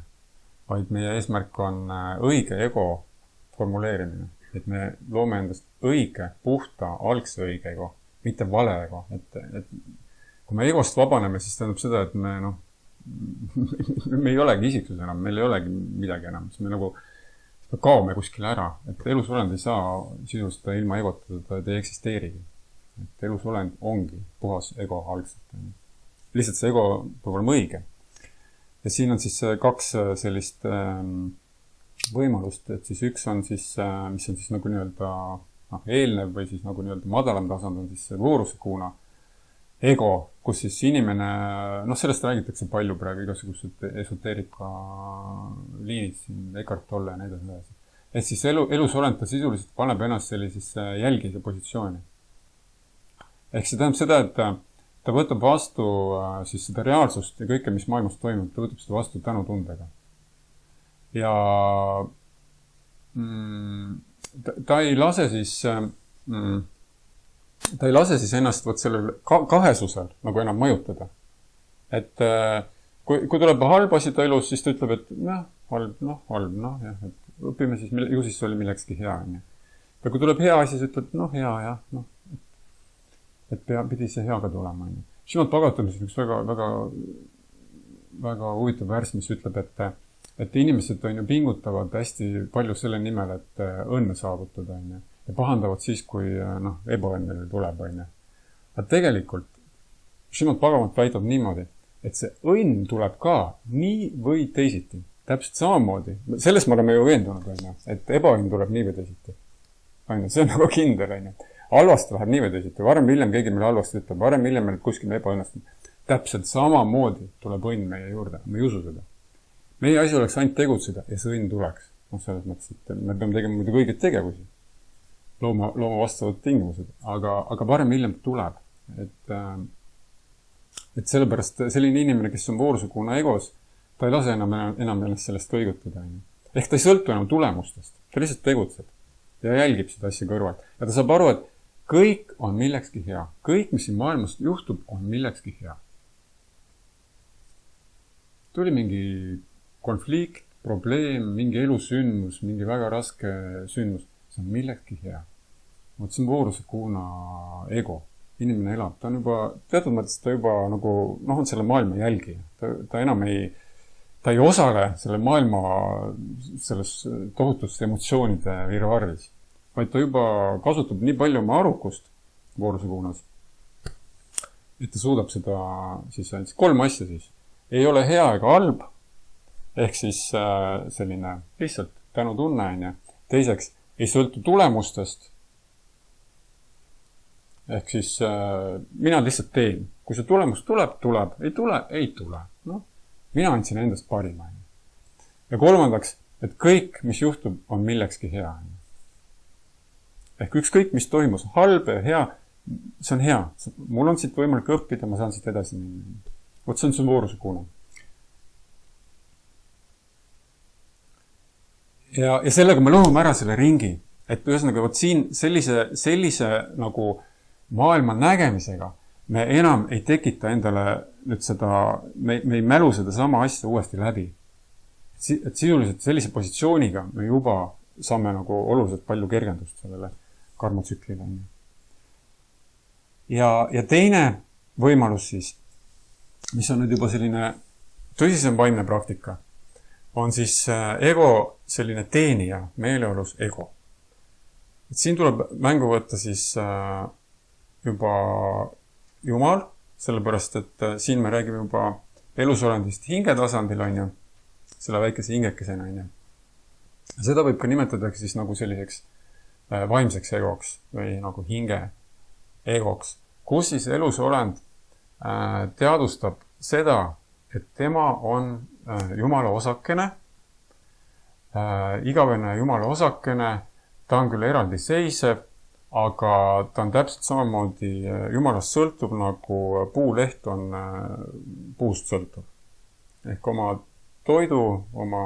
vaid meie eesmärk on õige ego formuleerimine. Et me loome endast õige, puhta, algse õige ego, mitte vale ego. Et kui me egost vabaneme, siis tähendab seda, et me ei olegi isiksus enam, meil ei olegi midagi enam. Siis me kaome kuskile ära. Et elusolend ei saa sisustada ilma egotada, ta ei eksisteerigi. Et elusolend ongi puhas ego algselt. Lihtsalt see ego peab olema õige. Ja siin on siis 2 sellist võimalust, et siis üks on siis, mis on siis nagu nii-öelda eelnev või siis nagu nii-öelda madalam tasand on siis vooruse kuuna ego, kus siis inimene, sellest räägitakse palju praegu igasugused esoteerika liinid siin, Eckhart Tolle ja näidas. Et siis elusolend ta sisuliselt paneb ennast sellisesse jälgise positsiooni. Ehk see tähendab seda, et ta võtab vastu siis seda reaalsust ja kõike, mis maailmas toimub, ta võtab seda vastu tänutundega. Ja ta ei lase siis ennast sellel kahesusel nagu enam mõjutada. Et kui tuleb halb asi ta elus, siis ta ütleb, et halb, et õpime siis, ju siis oli millekski hea. Ja kui tuleb hea asi, siis ütleb, hea, et pidi see hea ka tulema. Šimad Bhagavatam on üks väga, väga, väga huvitav värs, mis ütleb, et inimesed pingutavad hästi palju selle nimel, et õnne saavutada. Ja pahandavad siis, kui ebaõnne tuleb. Aga tegelikult Šimad Bhagavatam väidab niimoodi, et see õnn tuleb ka nii või teisiti. Täpselt samamoodi. Sellest me oleme ju veendunud, et ebaõnn tuleb nii või teisiti. See on nagu kindel. Halvasti läheb nii või teisiti. Varem hiljem keegi meile halvasti ütleb. Varem hiljem meil kuskil ebaõnnestab. Täpselt samamoodi tuleb õnn meie juurde. Me ei usu seda. Meie asi oleks ainult tegutseda ja see õnn tuleks. Selles mõttes, et me peame tegema muidu kõigeid tegevusi. Looma vastavad tingimused. Aga varem hiljem tuleb. Et sellepärast selline inimene, kes on voorusekuuna egos, ta ei lase enam ennast sellest kõigutada. Ehk ta ei sõltu enam tulemustest. Ta lihtsalt tegutseb ja jälgib seda asja kõrvalt. Ja ta saab aru, et kõik on millekski hea. Kõik, mis siin maailmas juhtub, on millekski hea. Tuli mingi konflikt, probleem, mingi elusündmus, mingi väga raske sündmus. See on millekski hea. See on voorusekuuna ego. Inimene elab. Ta on juba, teatud mõttes ta juba nagu, on selle maailma jälgi. Ta enam ta ei osale selle maailma selles tohutuste emotsioonide virvarris. Vaid ta juba kasutab nii palju oma arukust voorusekuunas, et ta suudab seda siis 3 asja siis. Ei ole hea ega halb, ehk siis selline lihtsalt tänutunne. Teiseks, ei sõltu tulemustest, ehk siis mina lihtsalt teen. Kui see tulemus tuleb, ei tule, ei tule. Mina andsin endast parima. Ja 3, et kõik, mis juhtub, on millekski hea. Ehk ükskõik, mis toimus, halb ja hea, see on hea. Mul on siit võimalik õppida, ma saan siit edasi minna. See on voorusekuuna. Ja sellega me lõhume ära selle ringi. Et ühesõnaga, siin sellise nagu maailma nägemisega me enam ei tekita endale nüüd seda, me ei mälu seda sama asja uuesti läbi. Et sisuliselt sellise positsiooniga me juba saame nagu oluliselt palju kergendust sellele karmatsüklile. Ja teine võimalus siis, mis on nüüd juba selline tõsisem vaimne praktika, on siis ego selline teenija, meeleolus ego. Et siin tuleb mängu võtta siis juba Jumal, sellepärast, et siin me räägime juba elusolendist hingetasandil, selle väikese hingekesena. Seda võib ka nimetada siis nagu selliseks vaimseks egoks või nagu hinge egoks, kus siis elusolend teadustab seda, et tema on Jumala osakene, igavene Jumala osakene, ta on küll eraldi seisev, aga ta on täpselt samamoodi Jumalast sõltub, nagu puuleht on puust sõltub. Ehk oma toidu, oma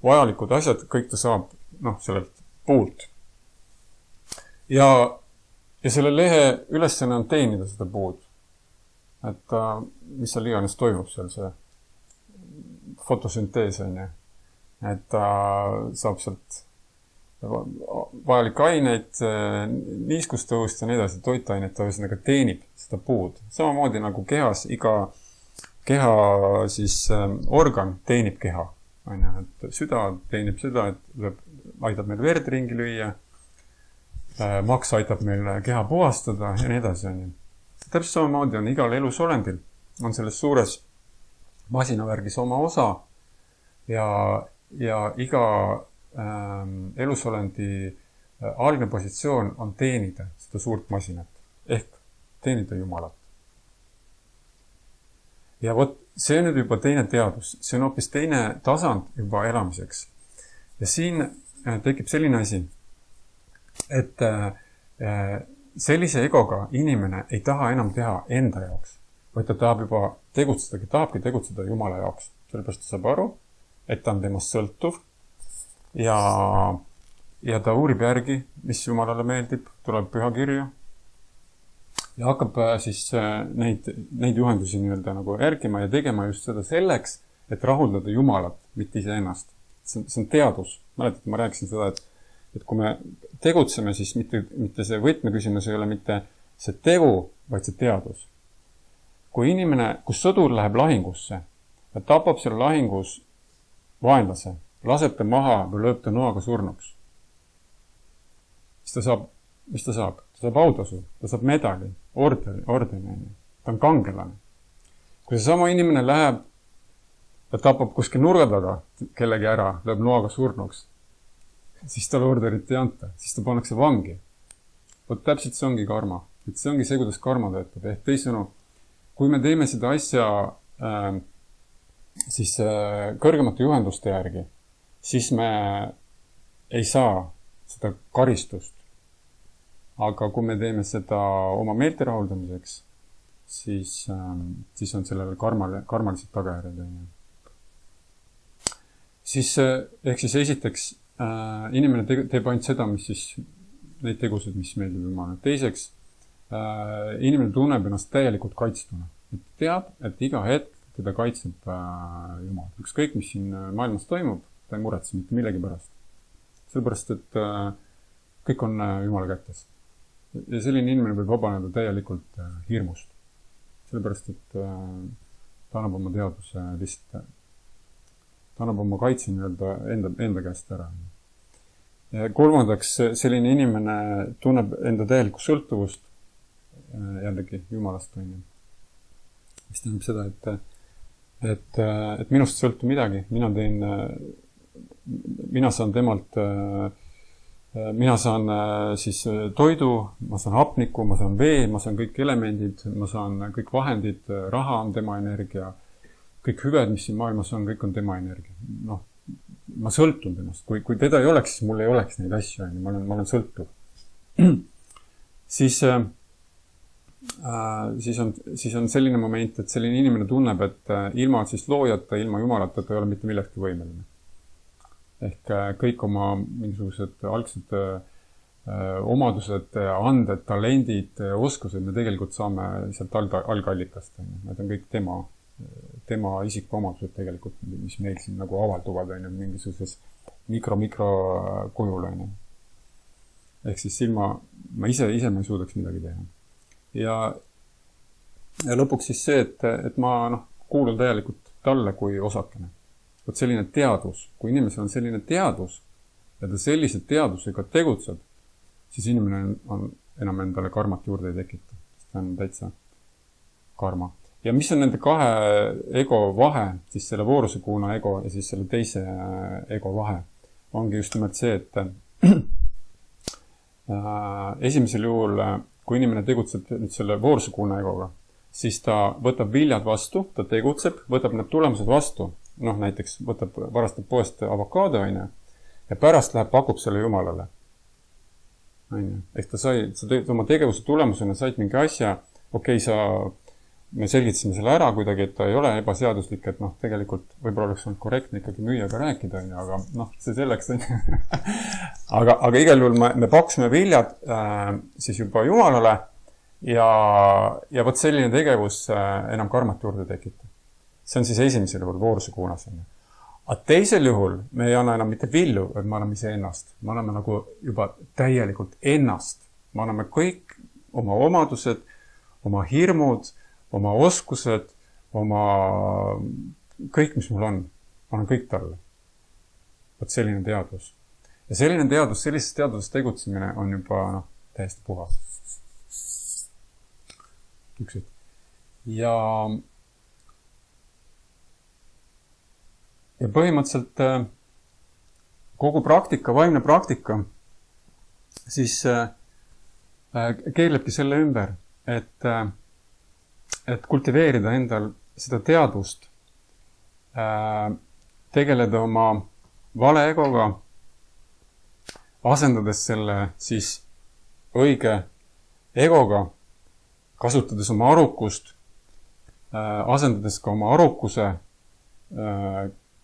vajalikud asjad, kõik ta saab sellelt puult. Ja ja selle lehe ülesanne on teenida seda puud. Et mis seal iganes toimub seal, see fotosüntees on ju. Et ta saab sealt vajalikke aineid, niiskustõust ja nii edasi, toitainet, ta ühesõnaga teenib seda puud. Samamoodi nagu kehas, iga keha siis organ teenib keha. Et süda teenib seda, et aitab meil verd ringi lüüa, maks aitab meil keha puhastada ja nii edasi. Täpselt samamoodi on igal elusolendil, on selles suures masinavärgis oma osa ja iga elusolendi algne positsioon on teenida seda suurt masinat, ehk teenida Jumalat. Ja vot, see on nüüd juba teine teadus, see on hoopis teine tasand juba elamiseks. Ja siin tekib selline asi, et sellise egoga inimene ei taha enam teha enda jaoks, vaid ta tahabki tegutseda Jumala jaoks. Sellepärast ta saab aru, et ta on temast sõltuv ja ta uurib järgi, mis Jumalale meeldib, tuleb pühakirju ja hakkab siis neid juhendusi nii-öelda nagu järgima ja tegema just seda selleks, et rahuldada Jumalat, mitte iseennast. See on teadus. Mäletate, ma rääkisin seda, et kui me tegutseme, siis mitte see võtmeküsimus ei ole mitte see tegu, vaid see teadus. Kui inimene, kus sõdur läheb lahingusse ja tapab seal lahingus vaenlase, laseb ta maha või lööb ta noaga surnuks, siis mis ta saab? Ta saab autasu, ta saab medali, ordeni. Ta on kangelane. Kui see sama inimene läheb ja tapab kuskil nurga taga kellegi ära, lööb noaga surnuks, siis talle orderit ei anta, siis ta pannakse vangi. Vot täpselt see ongi karma. Et see ongi see, kuidas karma töötab. Ehk teisõnu, kui me teeme seda asja siis kõrgemate juhenduste järgi, siis me ei saa seda karistust. Aga kui me teeme seda oma meelte rahuldamiseks, siis on sellele karmalised tagajärjed. Siis, ehk siis esiteks, inimene teeb ainult seda, mis siis neid tegusid, mis meeldib Jumala. Teiseks, inimene tunneb ennast täielikult kaitstuna. Et teab, et iga hetk teda kaitseb Jumal. Ükskõik, mis siin maailmas toimub, ta ei muretse mitte millegi pärast. Sellepärast, et kõik on Jumala kätes. Ja selline inimene võib vabaneda täielikult hirmust. Sellepärast, et ta annab oma teaduse lihtsalt, ta annab oma kaitse enda käest ära. Ja kolmandaks, selline inimene tunneb enda täielikku sõltuvust jällegi Jumalast. Mis tähendab seda, et minust sõltu midagi, mina saan temalt, mina saan siis toidu, ma saan hapniku, ma saan vee, ma saan kõik elemendid, ma saan kõik vahendid, raha on tema energia, kõik hüved, mis siin maailmas on, kõik on tema energia. Ma sõltun temast. Kui teda ei oleks, siis mul ei oleks neid asju, ma olen sõltuv. Siis on selline moment, et selline inimene tunneb, et ilma siis loojata, ilma Jumalata ta ei ole mitte millekski võimeline. Ehk kõik oma mingisugused algsed omadused, anded, talendid, oskused me tegelikult saame sealt algallikast. Need on kõik tema isikuomadused tegelikult, mis meil siin nagu avalduvad mingisuguses mikro kujul. Ehk siis ilma, ma ise ma ei suudaks midagi teha. Ja lõpuks siis see, et ma kuulan täielikult talle kui osakene. Vot selline teadus, kui inimesel on selline teadus ja ta sellise teadusega tegutseb, siis inimene on enam endale karmat juurde ei tekita. See on täitsa karma. Ja mis on nende kahe ego vahe, siis selle voorusekuuna ego ja siis selle teise ego vahe, ongi just nimelt see, et esimesel juhul, kui inimene tegutseb nüüd selle voorusekuuna egoga, siis ta võtab viljad vastu, ta tegutseb, võtab need tulemused vastu. Näiteks varastab poest avokaado, ja pärast läheb pakub selle Jumalale. Ehk ta oma tegevuse tulemusena said mingi asja, okei, sa me selgitasime selle ära kuidagi, et ta ei ole ebaseaduslik, et noh, tegelikult võib-olla oleks olnud korrektne ikkagi müüjaga rääkida, aga noh, see selleks on. aga igal juhul me pakkusime viljad siis juba Jumalale ja võt selline tegevus enam karmat juurde tekita. See on siis esimesel juhul vooruse kuunas. Aga teisel juhul me ei anna enam mitte vilju, vaid me anname ise ennast. Me anname nagu juba täielikult ennast. Me anname kõik oma omadused, oma hirmud, oma oskused, oma kõik, mis mul on. Ma annan kõik talle. Võt selline teadvus. Ja selline teadvus, sellises teadvuses tegutsemine on juba täiesti puhas. Üksid. Ja põhimõtteliselt kogu praktika, vaimne praktika, siis keerlebki selle ümber, et kultiveerida endal seda teadvust, tegeleda oma vale egoga, asendades selle siis õige egoga, kasutades oma arukust, asendades ka oma arukuse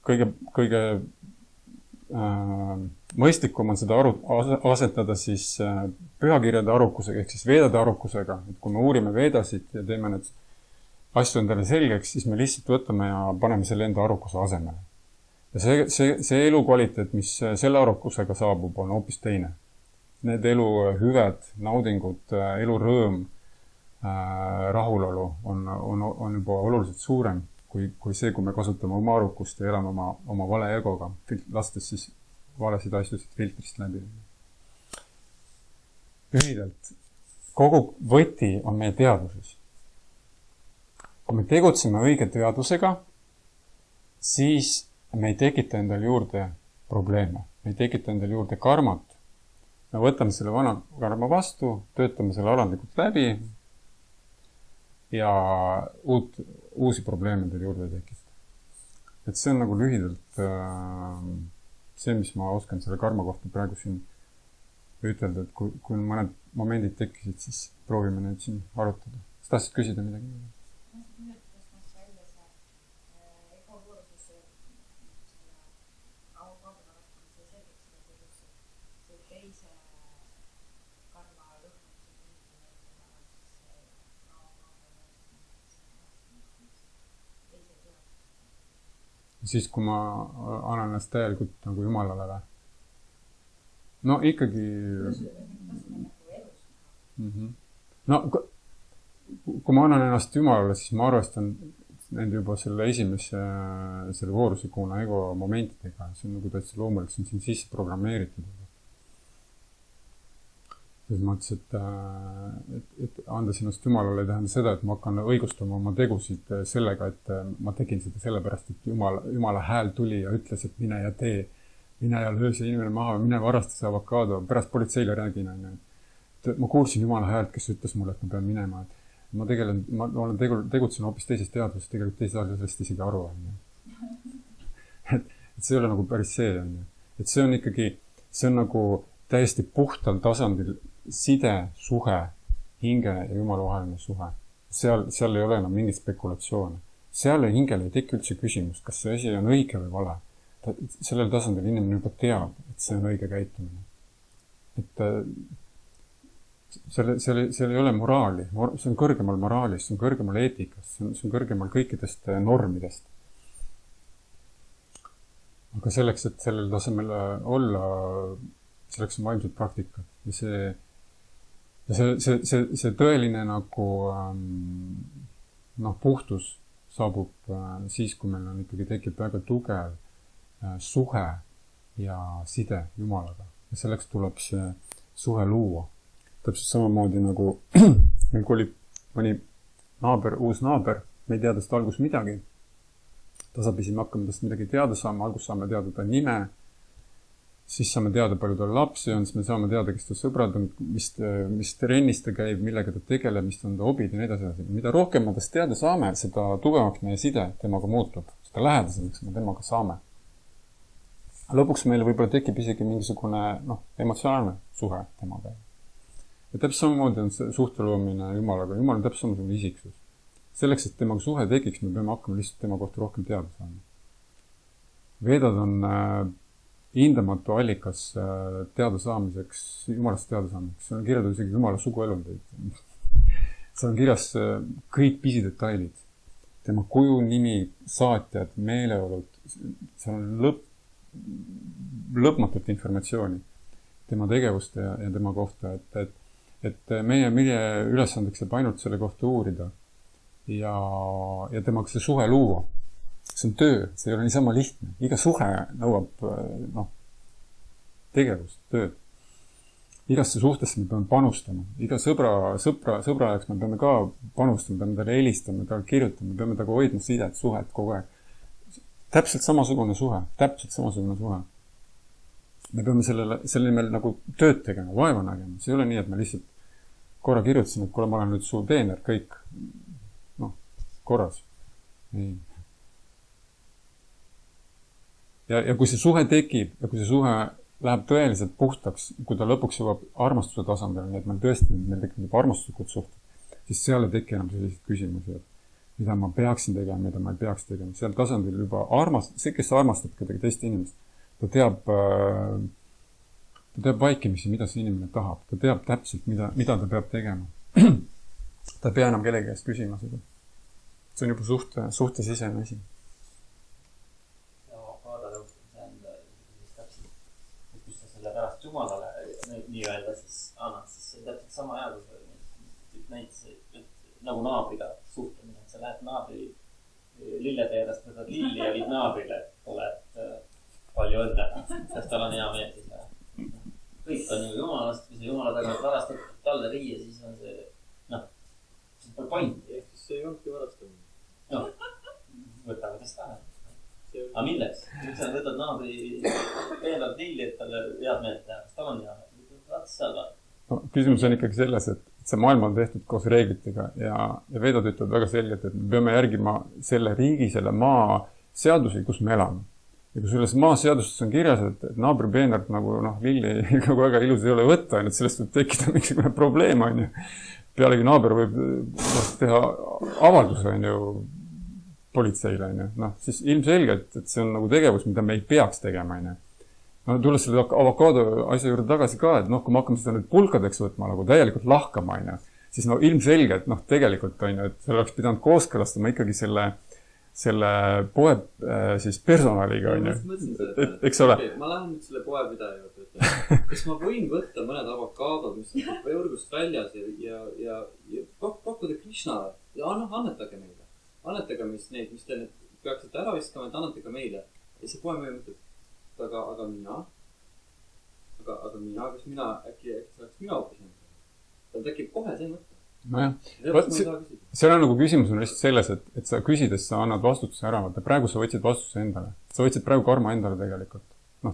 kõige mõistlikum on seda asetada siis pühakirjade arukusega, ehk siis veedade arukusega. Et kui me uurime veedasid ja teeme need asju endale selgeks, siis me lihtsalt võtame ja paneme selle enda arukuse asemele. Ja see elukvaliteet, mis selle arukusega saabub, on hoopis teine. Need elu hüved, naudingud, elu rõõm, rahulolu on juba oluliselt suurem kui see, kui me kasutame oma arukust ja elame oma vale egoga, lastes siis valesid asjusid filtrist läbi. Lühidalt, kogu võti on meie teadvuses. Kui me tegutseme õige teadvusega, siis me ei tekita endal juurde probleeme. Me ei tekita endal juurde karmat. Me võtame selle vana karma vastu, töötame selle alandlikult läbi ja uusi probleeme endal juurde tekita. Et see on nagu lühidalt see, mis ma oskan selle karma kohta praegu siin ütelda, et kui mõned momendid tekkisid, siis proovime neid siin arutada. Sa tahtsid küsida midagi? Siis, kui ma annan ennast täielikult nagu Jumalale või? No ikkagi... No, kui ma annan ennast Jumalale, siis ma arvestan nende juba selle esimese selle vooruse kuuna ego momentidega. See on nagu täitsa loomulik, see on siin sisse programmeeritud. Selles mõttes, et andes ennast Jumalale ei tähenda seda, et ma hakkan õigustama oma tegusid sellega, et ma tegin seda sellepärast, et Jumala hääl tuli ja ütles, et mine ja tee, mine ja löö see inimene maha, mine varasta see avokaado, pärast politseile räägin. Ma kuulsin Jumala häält, kes ütles mulle, et ma pean minema. Ma tegutsen hoopis teises teadvuses, tegelikult teise sellest isegi aru. Et see ei ole nagu päris see. Et see on ikkagi, see on nagu täiesti puhtal tasandil side, suhe, hinge ja Jumala vaheline suhe. Seal ei ole enam mingit spekulatsioone. Seal hingel ei teki üldse küsimust, kas see asi on õige või vale. Sellel tasandil inimene juba teab, et see on õige käitumine. Et seal ei ole moraali. See on kõrgemal moraalist, see on kõrgemal eetikast, see on kõrgemal kõikidest normidest. Aga selleks, et sellel tasemel olla, selleks on vaimsed praktikad. Ja see tõeline nagu puhtus saabub siis, kui meil on ikkagi tekib väga tugev suhe ja side Jumalaga. Ja selleks tuleb see suhe luua. Täpselt samamoodi nagu meil kui oli mõni uus naaber, me ei teada seda algus midagi. Tasapisi me hakkame tast midagi teada saama, algus saame teada ta nime, siis saame teada, palju tal lapsi on, siis me saame teada, kes ta sõbrad on, mis trennis ta käib, millega ta tegeleb, mis on ta hobid ja nii edasi. Mida rohkem me tast teada saame, seda tugevamaks meie side temaga muutub, seda lähedasemaks me temaga saame. Lõpuks meil võib-olla tekib isegi mingisugune emotsionaalne suhe temaga. Ja täpselt samamoodi on see suhteloomine Jumalaga. Jumal on täpselt samasugune isiksus. selleks, et temaga suhe tekiks, me peame hakkama lihtsalt tema kohta rohkem teada saama. Veedad on hindamatu allikas teada saamiseks, jumalast teada saamiseks. See on kirjeldatud isegi jumala suguelundeid. See on kirjas kõik pisidetailid. Tema kuju, nimi, saatjad, meeleolud. See on lõpmatut informatsiooni tema tegevuste ja tema kohta. Et meie ülesandeks jääb ainult selle kohta uurida ja temaga see suhe luua. See on töö, see ei ole niisama lihtne. Iga suhe nõuab tegevust, tööd. Igasse suhtesse me peame panustama. Iga sõbra ajaks me peame ka panustama, peame talle helistama, talle kirjutama, peame taga hoidma sidet, suhet kogu aeg. Täpselt samasugune suhe. Me peame selle nimel nagu tööd tegema, vaeva nägema. See ei ole nii, et me lihtsalt korra kirjutasime, et kuule, ma olen nüüd su teener, kõik korras. Ei. Ja kui see suhe tekib ja kui see suhe läheb tõeliselt puhtaks, kui ta lõpuks jõuab armastuse tasandile, nii et meil tõesti meil tekib armastuslikud suhted, siis seal ei teki enam selliseid küsimusi, et mida ma peaksin tegema, mida ma ei peaks tegema. Seal tasandil juba see, kes armastab kedagi teist inimest, ta teab vaikimisi, mida see inimene tahab. Ta teab täpselt, mida ta peab tegema. Ta ei pea enam kellegi käest küsima seda. See on juba suhte sisene asi. Pärast Jumalale nii-öelda siis annad, siis see täpselt sama ajadus näitas, et nagu naabriga suhtumine, et sa lähed naabri lilleteedast, võtad lilli ja viid naabrile, et oled palju õnne, sest tal on hea meel siis. Kõik on ju Jumalast, kui see Jumala tagant varastad talle viia, siis on see, siis pole pointi. Ehk siis see ei olnudki varastamine. Võta kuidas taha. Aga milleks? Miks sa võtad naabri peelalt lilli, et talle head meelt teha? Kas tal on hea meelt? Vaata seal va. Küsimus on ikkagi selles, et see maailm on tehtud koos reeglitega ja Veedad ütlevad väga selgelt, et me peame järgima selle riigi, selle maa seadusi, kus me elame. Ja kui selles maa seadustes on kirjas, et naabri peenart nagu lilli nagu väga ilus ei ole võtta, et sellest võib tekkida mingisugune probleem, on ju. Pealegi naaber võib teha avalduse, on ju, politseile, siis ilmselgelt, et see on nagu tegevus, mida me ei peaks tegema, on ju. Tulles selle avokaado asja juurde tagasi ka, et kui me hakkame seda nüüd pulkadeks võtma, nagu täielikult lahkama, on ju, siis ilmselgelt, tegelikult, on ju, et selle oleks pidanud kooskõlastama ikkagi selle poe siis personaliga, on ju. Eks ole? Ma lähen nüüd selle poepidaja juurde. Kas ma võin võtta mõned avokaadod, mis on võrgust väljas ja pakkuda Krishnale ja annetage meile. Annetage mis te peaksite ära viskama, et annetage meile. Ja see poemehe mõtleb, aga mina? Aga mina, kas mina, äkki saaks mina hoopis enda? Tal tekib kohe see mõte. See on nagu küsimus on lihtsalt selles, et sa küsides sa annad vastutuse ära. Praegu sa võtsid vastutuse endale. Sa võtsid praegu karma endale tegelikult.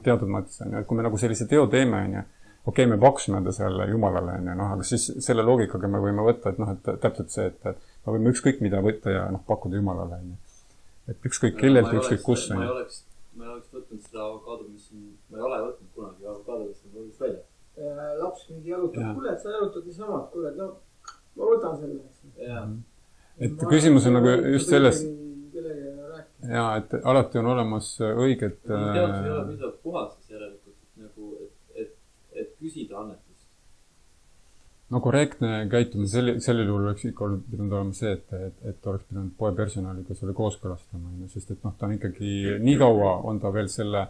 Teatud mõttes on ju, et kui me nagu sellise teo teeme, on ju, okei, me paksime enda selle Jumalale, on ju, aga siis selle loogikaga me võime võtta, et täpselt see, et me võime ükskõik mida võtta ja pakkuda Jumalale, on ju. Et ükskõik kellelt, ükskõik kus, on ju. Ma ei oleks võtnud seda avokaado, ma ei ole võtnud kunagi avokaado, mis on võrgust välja. Laps mingi jalutab, kuule, et sa jalutad niisamad, kuule, ma võtan selle. Et küsimus on nagu just selles, ja, et alati on olemas õiged... Teadus ei ole piisavalt puhastas järelikult, et küsida annetust. Korrektne käitumine sellel juhul oleks ikka pidanud olema see, et oleks pidanud poe personaliga selle kooskõlastama, sest et ta on ikkagi nii kaua on ta veel selle,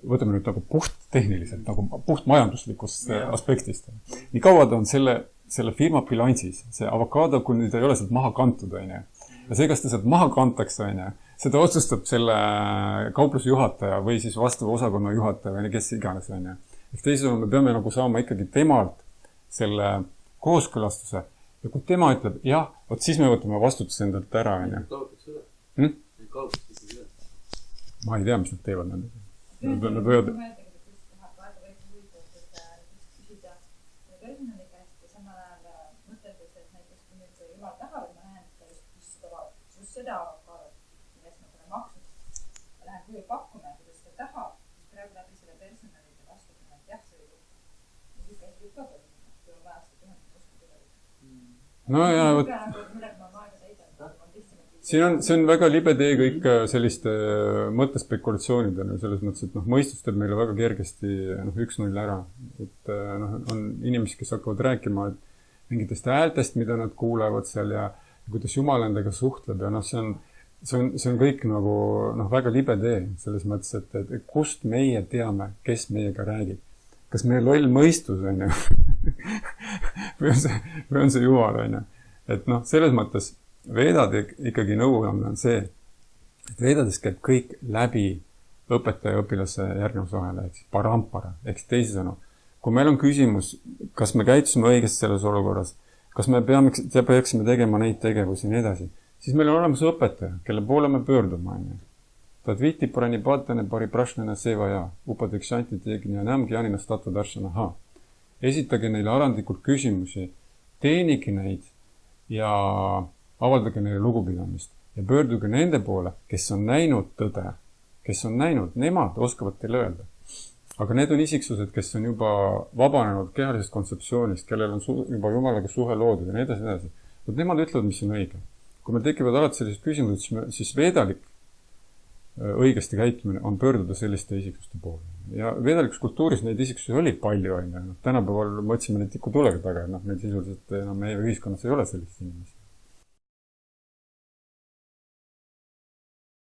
võtame nüüd nagu puht tehniliselt, nagu puht majanduslikust aspektist. Nii kaua ta on selle firma bilansis, see avokaado, kui nüüd ei ole sealt maha kantud, on ju. Ja see, kas ta sealt maha kantakse, on ju, seda otsustab selle kauplusjuhataja või siis vastava osakonna juhataja või kes iganes, on ju. Teisisõnu, me peame nagu saama ikkagi temalt selle kooskõlastuse ja kui tema ütleb, jah, siis me võtame vastutuse endalt ära, on ju. Kaotakse üle. Kaotakse üle. Ma ei tea, mis nad teevad nendega. Nad võivad... seda avokaadot, millest ma pole maksnud. Ma lähen kuju pakkuma ja kuidas seda tahab, siis praegu läbi selle personalide vastutama, et jah, see oli ja kõik asi võib ka toimuma, kui on vaja seda teha, No ja... millega ma aega täidan, see on väga libe tee kõik selliste mõttespekulatsioonidele selles mõttes, et mõistus teeb meile väga kergesti 1-0 ära. Et on inimesed, kes hakkavad rääkima mingitest häältest, mida nad kuulevad seal ja kuidas Jumal nendega suhtleb ja see on kõik nagu väga libe tee selles mõttes, et kust meie teame, kes meiega räägib. Kas meie loll mõistus on ju? või on see Jumal on ju? Et selles mõttes veedade ikkagi nõuanne on see, et veedades käib kõik läbi õpetaja ja õpilase järgnevusvahele, ehk siis parampara, ehk teisisõnu. Kui meil on küsimus, kas me käitusime õigesti selles olukorras, kas me peaksime tegema neid tegevusi ja nii edasi, siis meil on olemas õpetaja, kelle poole me pöördume. Tadviti pranipatane pariprashnana sevaja, upadekšanti tegni ja nämgi anina statu darshanaha. Esitage neile alandlikult küsimusi, teenige neid ja avaldage neile lugupidamist ja pöörduge nende poole, kes on näinud tõde, kes on näinud, nemad oskavad teile öelda. Aga need on isiksused, kes on juba vabanenud kehalisest kontseptsioonist, kellel on juba Jumalaga suhe loodud ja nii edasi. Nemad ütlevad, mis on õige. Kui meil tekivad alati sellised küsimused, siis veedalik õigesti käitumine on pöörduda selliste isiksuste poole. Ja veedalikus kultuuris neid isiksusi oli palju. Tänapäeval me otsime neid tikutulega taga, meil sisuliselt enam meie ühiskonnas ei ole sellist inimesi.